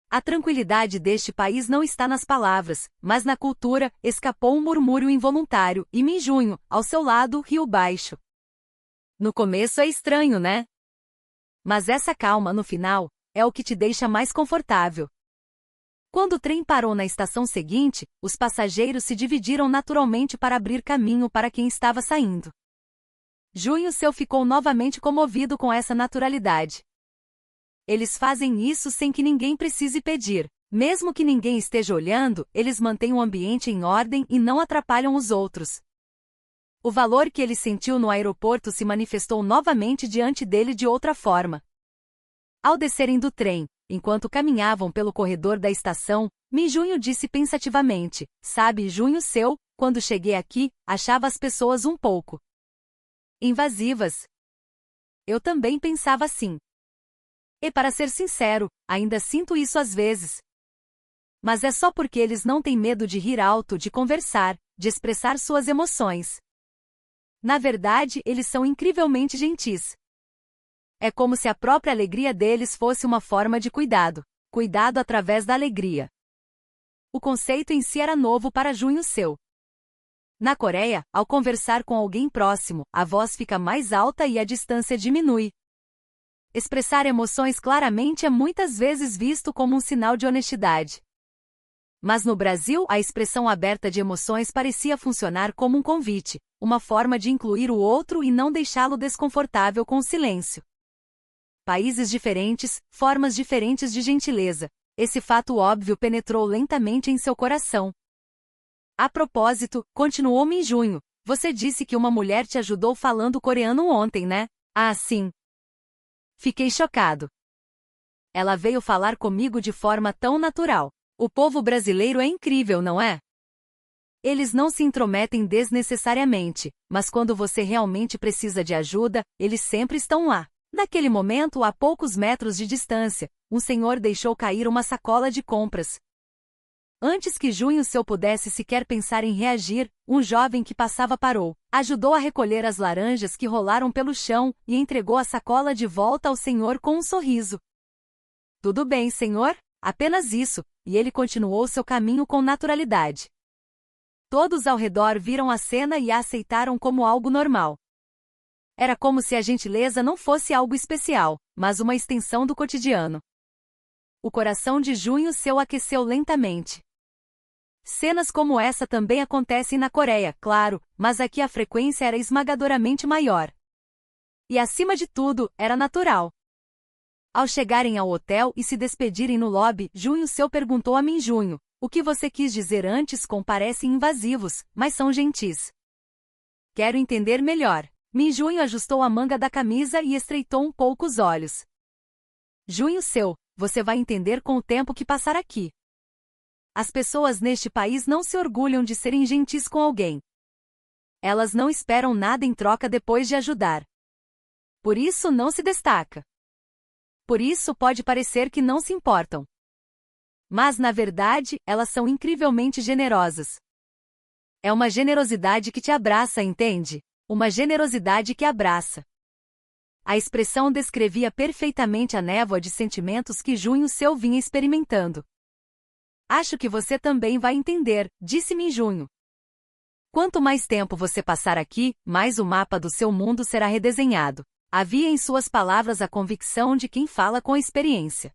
A tranquilidade deste país não está nas palavras, mas na cultura, escapou um murmúrio involuntário, e Minjunho, ao seu lado, riu baixo. No começo é estranho, né? Mas essa calma no final é o que te deixa mais confortável. Quando o trem parou na estação seguinte, os passageiros se dividiram naturalmente para abrir caminho para quem estava saindo. Junho Seu ficou novamente comovido com essa naturalidade. Eles fazem isso sem que ninguém precise pedir. Mesmo que ninguém esteja olhando, eles mantêm o ambiente em ordem e não atrapalham os outros. O valor que ele sentiu no aeroporto se manifestou novamente diante dele de outra forma. Ao descerem do trem, enquanto caminhavam pelo corredor da estação, Minjunho disse pensativamente: sabe, Junho Seu, quando cheguei aqui, achava as pessoas um pouco invasivas. Eu também pensava assim. E para ser sincero, ainda sinto isso às vezes. Mas é só porque eles não têm medo de rir alto, de conversar, de expressar suas emoções. Na verdade, eles são incrivelmente gentis. É como se a própria alegria deles fosse uma forma de cuidado. Cuidado através da alegria. O conceito em si era novo para Junho Seu. Na Coreia, ao conversar com alguém próximo, a voz fica mais alta e a distância diminui. Expressar emoções claramente é muitas vezes visto como um sinal de honestidade. Mas no Brasil, a expressão aberta de emoções parecia funcionar como um convite, uma forma de incluir o outro e não deixá-lo desconfortável com o silêncio. Países diferentes, formas diferentes de gentileza. Esse fato óbvio penetrou lentamente em seu coração. A propósito, continuou Minjunho, você disse que uma mulher te ajudou falando coreano ontem, né? Ah, sim. Fiquei chocado. Ela veio falar comigo de forma tão natural. O povo brasileiro é incrível, não é? Eles não se intrometem desnecessariamente, mas quando você realmente precisa de ajuda, eles sempre estão lá. Naquele momento, a poucos metros de distância, um senhor deixou cair uma sacola de compras. Antes que Junho Seu pudesse sequer pensar em reagir, um jovem que passava parou, ajudou a recolher as laranjas que rolaram pelo chão e entregou a sacola de volta ao senhor com um sorriso. Tudo bem, senhor? Apenas isso, e ele continuou seu caminho com naturalidade. Todos ao redor viram a cena e a aceitaram como algo normal. Era como se a gentileza não fosse algo especial, mas uma extensão do cotidiano. O coração de Junho Seu aqueceu lentamente. Cenas como essa também acontecem na Coreia, claro, mas aqui a frequência era esmagadoramente maior. E acima de tudo, era natural. Ao chegarem ao hotel e se despedirem no lobby, Junho Seu perguntou a Minjunho: o que você quis dizer antes com parecem invasivos, mas são gentis? Quero entender melhor. Minjunho ajustou a manga da camisa e estreitou um pouco os olhos. Junho Seu, você vai entender com o tempo que passar aqui. As pessoas neste país não se orgulham de serem gentis com alguém. Elas não esperam nada em troca depois de ajudar. Por isso não se destaca. Por isso pode parecer que não se importam. Mas na verdade, elas são incrivelmente generosas. É uma generosidade que te abraça, entende? Uma generosidade que abraça. A expressão descrevia perfeitamente a névoa de sentimentos que Junho Seu vinha experimentando. Acho que você também vai entender, disse-me Junho. Quanto mais tempo você passar aqui, mais o mapa do seu mundo será redesenhado. Havia em suas palavras a convicção de quem fala com experiência.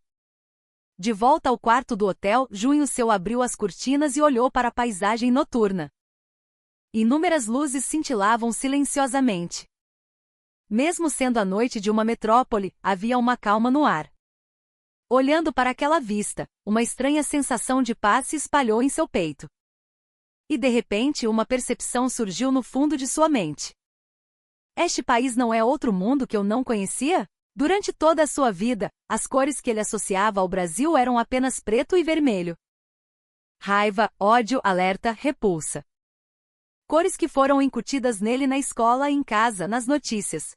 De volta ao quarto do hotel, Junho Seu abriu as cortinas e olhou para a paisagem noturna. Inúmeras luzes cintilavam silenciosamente. Mesmo sendo a noite de uma metrópole, havia uma calma no ar. Olhando para aquela vista, uma estranha sensação de paz se espalhou em seu peito. E de repente uma percepção surgiu no fundo de sua mente. Este país não é outro mundo que eu não conhecia? Durante toda a sua vida, as cores que ele associava ao Brasil eram apenas preto e vermelho. Raiva, ódio, alerta, repulsa. Cores que foram incutidas nele na escola e em casa, nas notícias.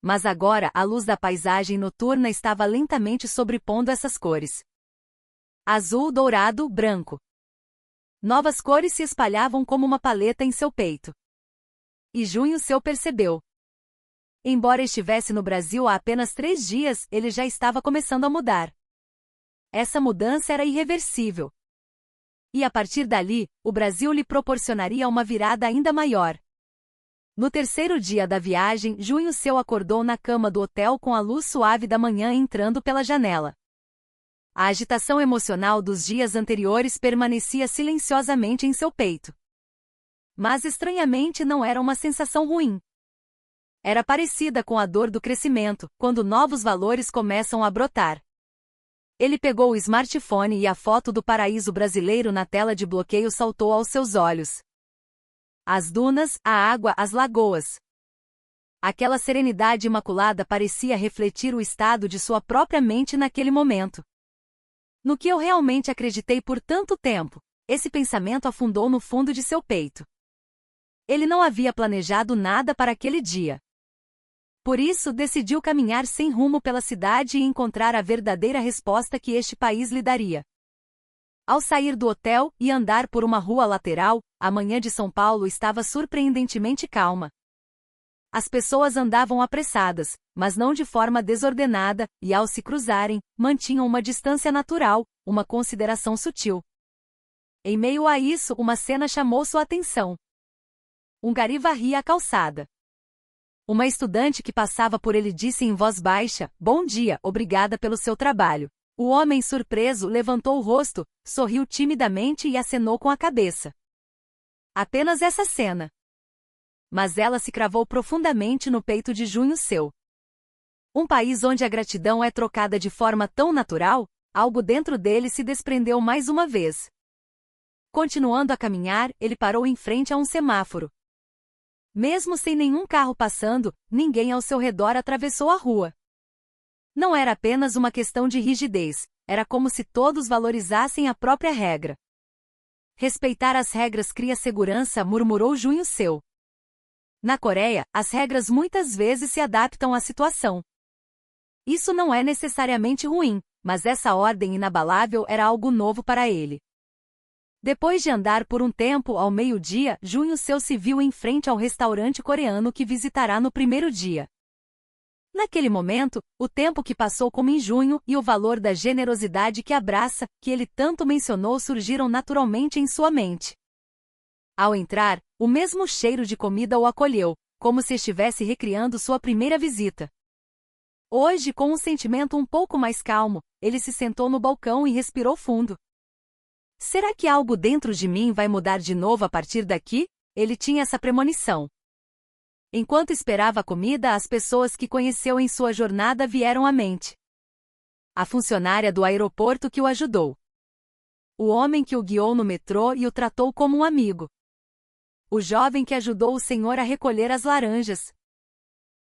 Mas agora a luz da paisagem noturna estava lentamente sobrepondo essas cores. Azul, dourado, branco. Novas cores se espalhavam como uma paleta em seu peito. E Junho Seu percebeu. Embora estivesse no Brasil há apenas 3 dias, ele já estava começando a mudar. Essa mudança era irreversível. E a partir dali, o Brasil lhe proporcionaria uma virada ainda maior. No terceiro dia da viagem, Junho Seu acordou na cama do hotel com a luz suave da manhã entrando pela janela. A agitação emocional dos dias anteriores permanecia silenciosamente em seu peito. Mas estranhamente não era uma sensação ruim. Era parecida com a dor do crescimento, quando novos valores começam a brotar. Ele pegou o smartphone e a foto do paraíso brasileiro na tela de bloqueio saltou aos seus olhos. As dunas, a água, as lagoas. Aquela serenidade imaculada parecia refletir o estado de sua própria mente naquele momento. No que eu realmente acreditei por tanto tempo, esse pensamento afundou no fundo de seu peito. Ele não havia planejado nada para aquele dia. Por isso decidiu caminhar sem rumo pela cidade e encontrar a verdadeira resposta que este país lhe daria. Ao sair do hotel e andar por uma rua lateral, a manhã de São Paulo estava surpreendentemente calma. As pessoas andavam apressadas, mas não de forma desordenada, e ao se cruzarem, mantinham uma distância natural, uma consideração sutil. Em meio a isso, uma cena chamou sua atenção. Um gari varria a calçada. Uma estudante que passava por ele disse em voz baixa: "Bom dia, obrigada pelo seu trabalho." O homem, surpreso, levantou o rosto, sorriu timidamente e acenou com a cabeça. Apenas essa cena. Mas ela se cravou profundamente no peito de Junho Seu. Um país onde a gratidão é trocada de forma tão natural, algo dentro dele se desprendeu mais uma vez. Continuando a caminhar, ele parou em frente a um semáforo. Mesmo sem nenhum carro passando, ninguém ao seu redor atravessou a rua. Não era apenas uma questão de rigidez, era como se todos valorizassem a própria regra. Respeitar as regras cria segurança, murmurou Junho Seu. Na Coreia, as regras muitas vezes se adaptam à situação. Isso não é necessariamente ruim, mas essa ordem inabalável era algo novo para ele. Depois de andar por um tempo ao meio-dia, Junho Seu se viu em frente ao restaurante coreano que visitará no primeiro dia. Naquele momento, o tempo que passou como em junho e o valor da generosidade que abraça, que ele tanto mencionou, surgiram naturalmente em sua mente. Ao entrar, o mesmo cheiro de comida o acolheu, como se estivesse recriando sua primeira visita. Hoje, com um sentimento um pouco mais calmo, ele se sentou no balcão e respirou fundo. Será que algo dentro de mim vai mudar de novo a partir daqui? Ele tinha essa premonição. Enquanto esperava a comida, as pessoas que conheceu em sua jornada vieram à mente. A funcionária do aeroporto que o ajudou. O homem que o guiou no metrô e o tratou como um amigo. O jovem que ajudou o senhor a recolher as laranjas.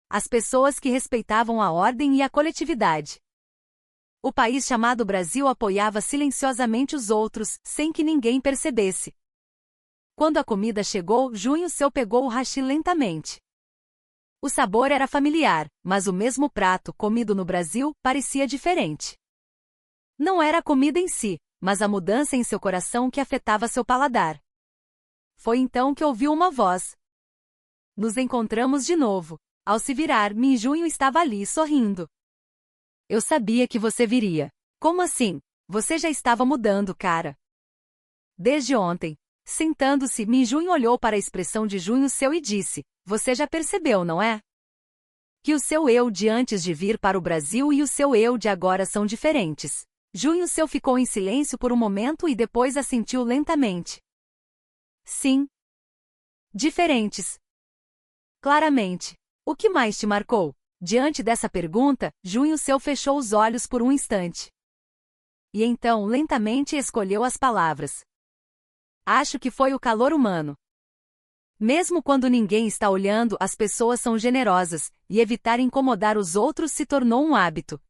As pessoas que respeitavam a ordem e a coletividade. O país chamado Brasil apoiava silenciosamente os outros, sem que ninguém percebesse. Quando a comida chegou, Junho Seu pegou o hashi lentamente. O sabor era familiar, mas o mesmo prato comido no Brasil parecia diferente. Não era a comida em si, mas a mudança em seu coração que afetava seu paladar. Foi então que ouviu uma voz. Nos encontramos de novo. Ao se virar, Minjunho estava ali, sorrindo. Eu sabia que você viria. Como assim? Você já estava mudando, cara. Desde ontem. Sentando-se, Minjunho olhou para a expressão de Junho seu e disse, você já percebeu, não é? Que o seu eu de antes de vir para o Brasil e o seu eu de agora são diferentes. Junho seu ficou em silêncio por um momento e depois assentiu lentamente. Sim. Diferentes. Claramente. O que mais te marcou? Diante dessa pergunta, Junho seu fechou os olhos por um instante. E então lentamente escolheu as palavras. Acho que foi o calor humano. Mesmo quando ninguém está olhando, as pessoas são generosas, e evitar incomodar os outros se tornou um hábito.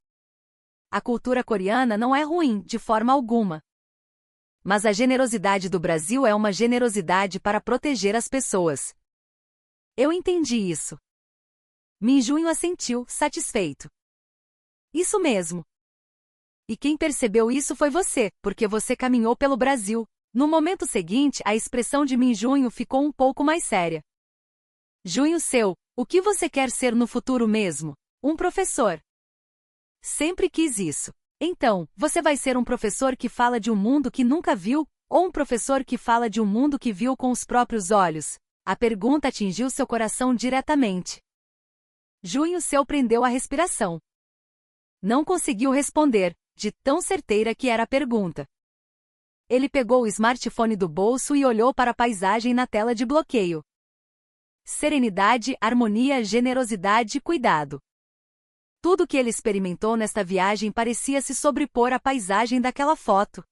A cultura coreana não é ruim, de forma alguma. Mas a generosidade do Brasil é uma generosidade para proteger as pessoas. Eu entendi isso. Minjunho assentiu, satisfeito. Isso mesmo. E quem percebeu isso foi você, porque você caminhou pelo Brasil. No momento seguinte, a expressão de Minjunho ficou um pouco mais séria. Junho seu, o que você quer ser no futuro mesmo? Um professor. Sempre quis isso. Então, você vai ser um professor que fala de um mundo que nunca viu, ou um professor que fala de um mundo que viu com os próprios olhos? A pergunta atingiu seu coração diretamente. Junho seu prendeu a respiração. Não conseguiu responder, de tão certeira que era a pergunta. Ele pegou o smartphone do bolso e olhou para a paisagem na tela de bloqueio. Serenidade, harmonia, generosidade, cuidado. Tudo que ele experimentou nesta viagem parecia se sobrepor à paisagem daquela foto.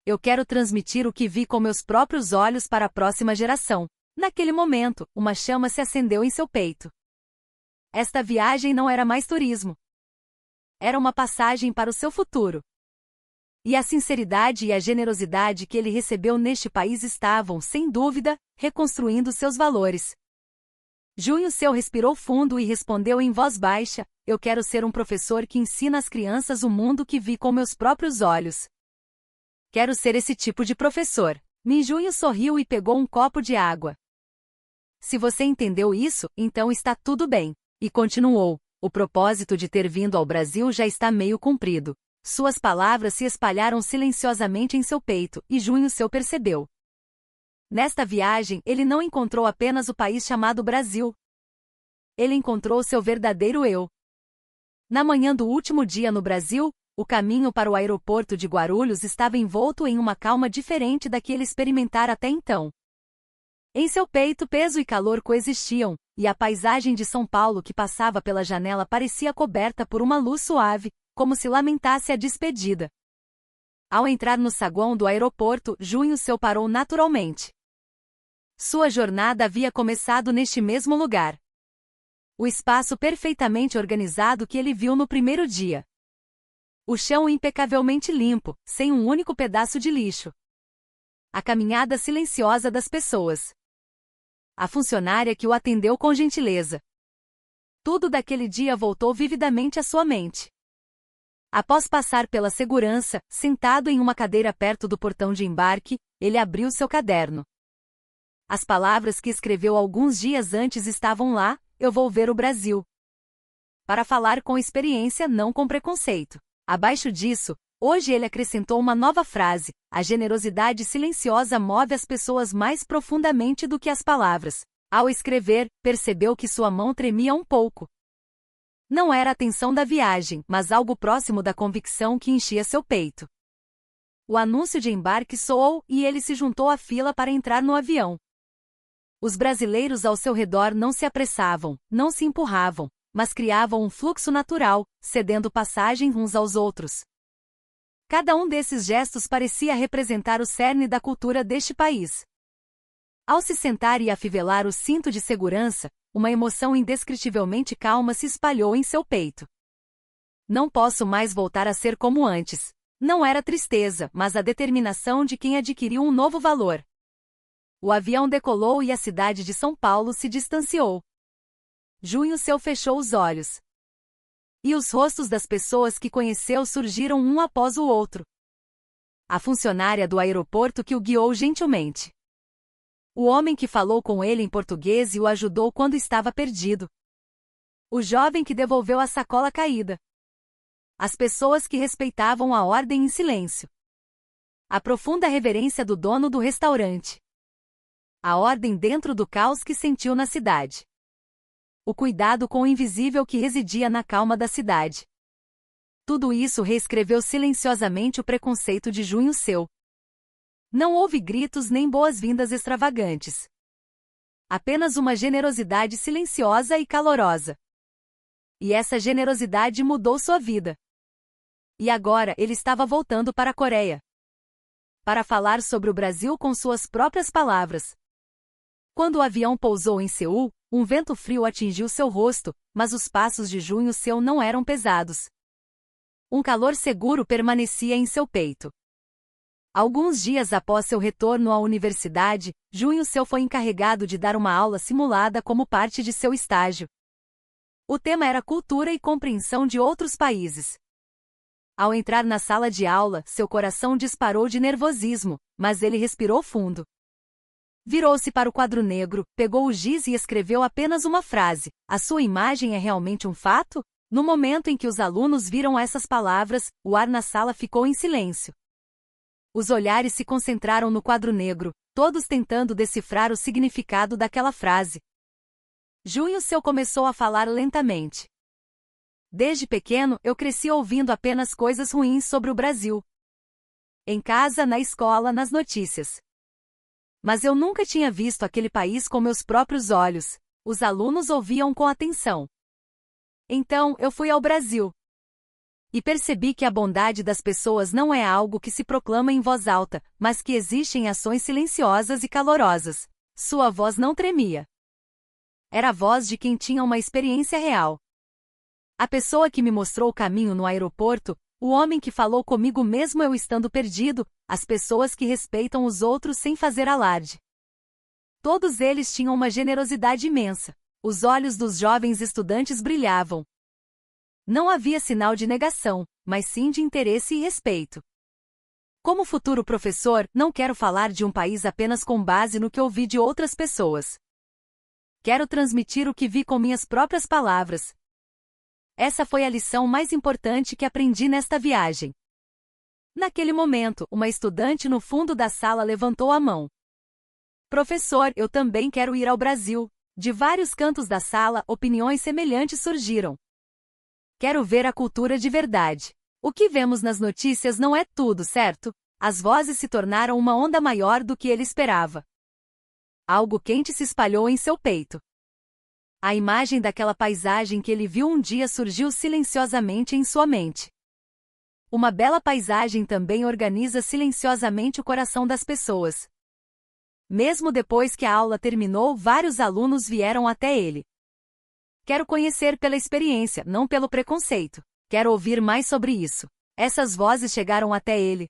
Eu quero transmitir o que vi com meus próprios olhos para a próxima geração. Naquele momento, uma chama se acendeu em seu peito. Esta viagem não era mais turismo. Era uma passagem para o seu futuro. E a sinceridade e a generosidade que ele recebeu neste país estavam, sem dúvida, reconstruindo seus valores. Junho seu respirou fundo e respondeu em voz baixa, eu quero ser um professor que ensina às crianças o mundo que vi com meus próprios olhos. Quero ser esse tipo de professor. Minjunho sorriu e pegou um copo de água. Se você entendeu isso, então está tudo bem. E continuou, o propósito de ter vindo ao Brasil já está meio cumprido. Suas palavras se espalharam silenciosamente em seu peito, e Junho seu percebeu. Nesta viagem, ele não encontrou apenas o país chamado Brasil. Ele encontrou seu verdadeiro eu. Na manhã do último dia no Brasil, o caminho para o aeroporto de Guarulhos estava envolto em uma calma diferente da que ele experimentara até então. Em seu peito, peso e calor coexistiam, e a paisagem de São Paulo que passava pela janela parecia coberta por uma luz suave, como se lamentasse a despedida. Ao entrar no saguão do aeroporto, Junho seu parou naturalmente. Sua jornada havia começado neste mesmo lugar. O espaço perfeitamente organizado que ele viu no primeiro dia. O chão impecavelmente limpo, sem um único pedaço de lixo. A caminhada silenciosa das pessoas. A funcionária que o atendeu com gentileza. Tudo daquele dia voltou vividamente à sua mente. Após passar pela segurança, sentado em uma cadeira perto do portão de embarque, ele abriu seu caderno. As palavras que escreveu alguns dias antes estavam lá, eu vou ver o Brasil. Para falar com experiência, não com preconceito. Abaixo disso, hoje ele acrescentou uma nova frase, a generosidade silenciosa move as pessoas mais profundamente do que as palavras. Ao escrever, percebeu que sua mão tremia um pouco. Não era a tensão da viagem, mas algo próximo da convicção que enchia seu peito. O anúncio de embarque soou e ele se juntou à fila para entrar no avião. Os brasileiros ao seu redor não se apressavam, não se empurravam, mas criavam um fluxo natural, cedendo passagem uns aos outros. Cada um desses gestos parecia representar o cerne da cultura deste país. Ao se sentar e afivelar o cinto de segurança, uma emoção indescritivelmente calma se espalhou em seu peito. Não posso mais voltar a ser como antes. Não era tristeza, mas a determinação de quem adquiriu um novo valor. O avião decolou e a cidade de São Paulo se distanciou. Junho Seu fechou os olhos. E os rostos das pessoas que conheceu surgiram um após o outro. A funcionária do aeroporto que o guiou gentilmente. O homem que falou com ele em português e o ajudou quando estava perdido. O jovem que devolveu a sacola caída. As pessoas que respeitavam a ordem em silêncio. A profunda reverência do dono do restaurante. A ordem dentro do caos que sentiu na cidade. O cuidado com o invisível que residia na calma da cidade. Tudo isso reescreveu silenciosamente o preconceito de Junho Seu. Não houve gritos nem boas-vindas extravagantes. Apenas uma generosidade silenciosa e calorosa. E essa generosidade mudou sua vida. E agora ele estava voltando para a Coreia. Para falar sobre o Brasil com suas próprias palavras. Quando o avião pousou em Seul, um vento frio atingiu seu rosto, mas os passos de Junho Seu não eram pesados. Um calor seguro permanecia em seu peito. Alguns dias após seu retorno à universidade, Junho Seu foi encarregado de dar uma aula simulada como parte de seu estágio. O tema era cultura e compreensão de outros países. Ao entrar na sala de aula, seu coração disparou de nervosismo, mas ele respirou fundo. Virou-se para o quadro negro, pegou o giz e escreveu apenas uma frase: "A sua imagem é realmente um fato?" No momento em que os alunos viram essas palavras, o ar na sala ficou em silêncio. Os olhares se concentraram no quadro negro, todos tentando decifrar o significado daquela frase. Junho Seu começou a falar lentamente. Desde pequeno, eu cresci ouvindo apenas coisas ruins sobre o Brasil. Em casa, na escola, nas notícias. Mas eu nunca tinha visto aquele país com meus próprios olhos. Os alunos ouviam com atenção. Então, eu fui ao Brasil. E percebi que a bondade das pessoas não é algo que se proclama em voz alta, mas que existe em ações silenciosas e calorosas. Sua voz não tremia. Era a voz de quem tinha uma experiência real. A pessoa que me mostrou o caminho no aeroporto, o homem que falou comigo mesmo eu estando perdido, as pessoas que respeitam os outros sem fazer alarde. Todos eles tinham uma generosidade imensa. Os olhos dos jovens estudantes brilhavam. Não havia sinal de negação, mas sim de interesse e respeito. Como futuro professor, não quero falar de um país apenas com base no que ouvi de outras pessoas. Quero transmitir o que vi com minhas próprias palavras. Essa foi a lição mais importante que aprendi nesta viagem. Naquele momento, uma estudante no fundo da sala levantou a mão. Professor, eu também quero ir ao Brasil. De vários cantos da sala, opiniões semelhantes surgiram. Quero ver a cultura de verdade. O que vemos nas notícias não é tudo, certo? As vozes se tornaram uma onda maior do que ele esperava. Algo quente se espalhou em seu peito. A imagem daquela paisagem que ele viu um dia surgiu silenciosamente em sua mente. Uma bela paisagem também organiza silenciosamente o coração das pessoas. Mesmo depois que a aula terminou, vários alunos vieram até ele. Quero conhecer pela experiência, não pelo preconceito. Quero ouvir mais sobre isso. Essas vozes chegaram até ele.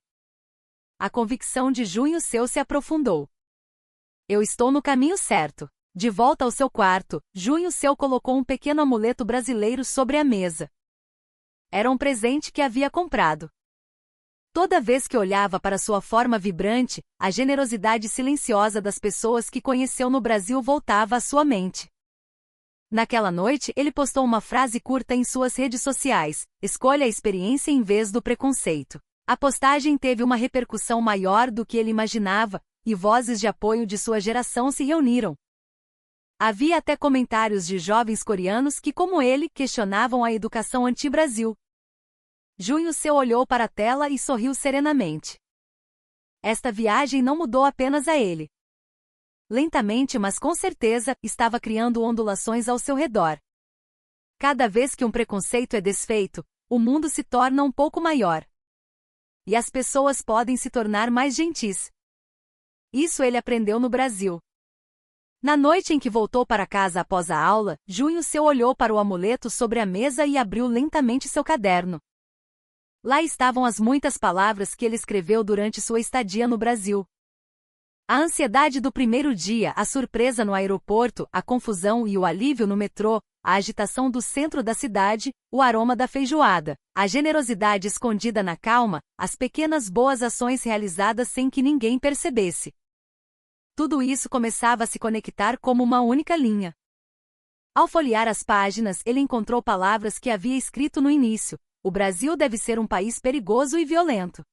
A convicção de Junho Seu se aprofundou. Eu estou no caminho certo. De volta ao seu quarto, Junho Seu colocou um pequeno amuleto brasileiro sobre a mesa. Era um presente que havia comprado. Toda vez que olhava para sua forma vibrante, a generosidade silenciosa das pessoas que conheceu no Brasil voltava à sua mente. Naquela noite, ele postou uma frase curta em suas redes sociais: "Escolha a experiência em vez do preconceito." A postagem teve uma repercussão maior do que ele imaginava, e vozes de apoio de sua geração se reuniram. Havia até comentários de jovens coreanos que, como ele, questionavam a educação anti-Brasil. Junho Seu olhou para a tela e sorriu serenamente. Esta viagem não mudou apenas a ele. Lentamente, mas com certeza, estava criando ondulações ao seu redor. Cada vez que um preconceito é desfeito, o mundo se torna um pouco maior. E as pessoas podem se tornar mais gentis. Isso ele aprendeu no Brasil. Na noite em que voltou para casa após a aula, Junho Seu olhou para o amuleto sobre a mesa e abriu lentamente seu caderno. Lá estavam as muitas palavras que ele escreveu durante sua estadia no Brasil. A ansiedade do primeiro dia, a surpresa no aeroporto, a confusão e o alívio no metrô, a agitação do centro da cidade, o aroma da feijoada, a generosidade escondida na calma, as pequenas boas ações realizadas sem que ninguém percebesse. Tudo isso começava a se conectar como uma única linha. Ao folhear as páginas, ele encontrou palavras que havia escrito no início: o Brasil deve ser um país perigoso e violento.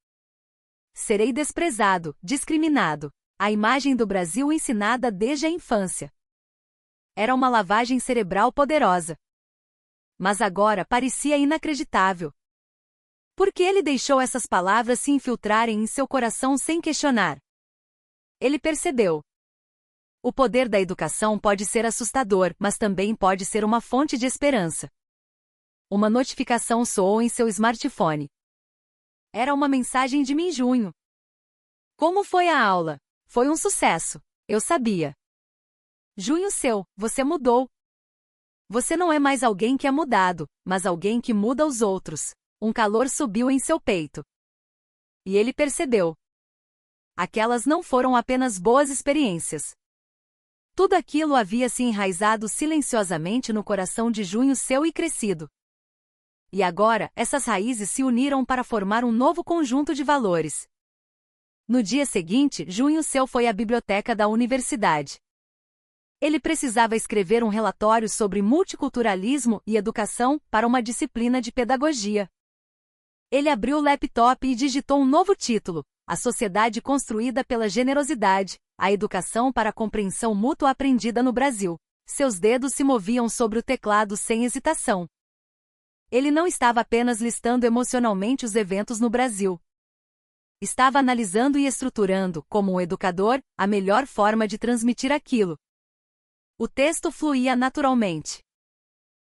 Serei desprezado, discriminado. A imagem do Brasil ensinada desde a infância. Era uma lavagem cerebral poderosa. Mas agora parecia inacreditável. Por que ele deixou essas palavras se infiltrarem em seu coração sem questionar? Ele percebeu. O poder da educação pode ser assustador, mas também pode ser uma fonte de esperança. Uma notificação soou em seu smartphone. Era uma mensagem de Minjunho. Como foi a aula? Foi um sucesso. Eu sabia. Junho seu, você mudou. Você não é mais alguém que é mudado, mas alguém que muda os outros. Um calor subiu em seu peito. E ele percebeu. Aquelas não foram apenas boas experiências. Tudo aquilo havia se enraizado silenciosamente no coração de Junho seu e crescido. E agora, essas raízes se uniram para formar um novo conjunto de valores. No dia seguinte, Junho seu foi à biblioteca da universidade. Ele precisava escrever um relatório sobre multiculturalismo e educação para uma disciplina de pedagogia. Ele abriu o laptop e digitou um novo título: A Sociedade Construída pela Generosidade, a Educação para a Compreensão Mútua Aprendida no Brasil. Seus dedos se moviam sobre o teclado sem hesitação. Ele não estava apenas listando emocionalmente os eventos no Brasil. Estava analisando e estruturando, como um educador, a melhor forma de transmitir aquilo. O texto fluía naturalmente.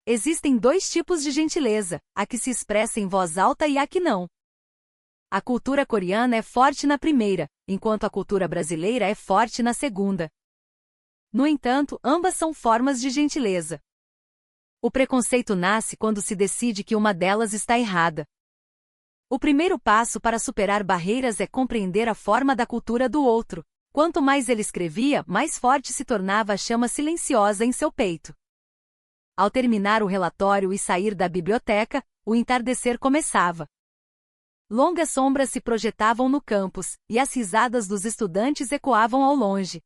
Existem dois tipos de gentileza, a que se expressa em voz alta e a que não. A cultura coreana é forte na primeira, enquanto a cultura brasileira é forte na segunda. No entanto, ambas são formas de gentileza. O preconceito nasce quando se decide que uma delas está errada. O primeiro passo para superar barreiras é compreender a forma da cultura do outro. Quanto mais ele escrevia, mais forte se tornava a chama silenciosa em seu peito. Ao terminar o relatório e sair da biblioteca, o entardecer começava. Longas sombras se projetavam no campus, e as risadas dos estudantes ecoavam ao longe.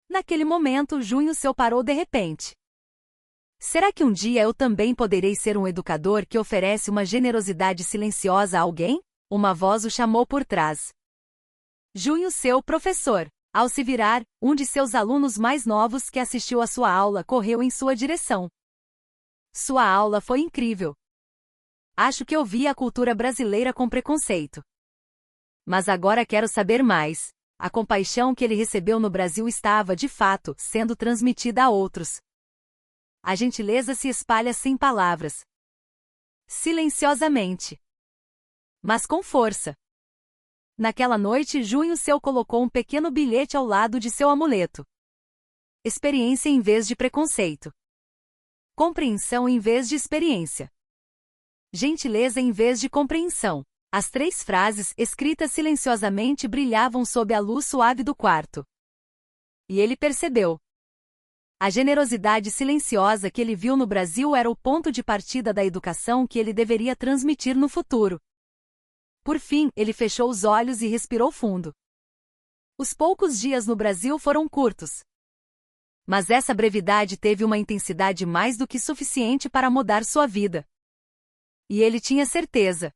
Naquele momento, Junho seu parou de repente. Será que um dia eu também poderei ser um educador que oferece uma generosidade silenciosa a alguém? Uma voz o chamou por trás. Junho seu, professor. Ao se virar, um de seus alunos mais novos que assistiu à sua aula correu em sua direção. Sua aula foi incrível. Acho que eu vi a cultura brasileira com preconceito. Mas agora quero saber mais. A compaixão que ele recebeu no Brasil estava, de fato, sendo transmitida a outros. A gentileza se espalha sem palavras. Silenciosamente. Mas com força. Naquela noite, Junho seu colocou um pequeno bilhete ao lado de seu amuleto. Experiência em vez de preconceito. Compreensão em vez de experiência. Gentileza em vez de compreensão. As 3 frases, escritas silenciosamente, brilhavam sob a luz suave do quarto. E ele percebeu. A generosidade silenciosa que ele viu no Brasil era o ponto de partida da educação que ele deveria transmitir no futuro. Por fim, ele fechou os olhos e respirou fundo. Os poucos dias no Brasil foram curtos. Mas essa brevidade teve uma intensidade mais do que suficiente para mudar sua vida. E ele tinha certeza.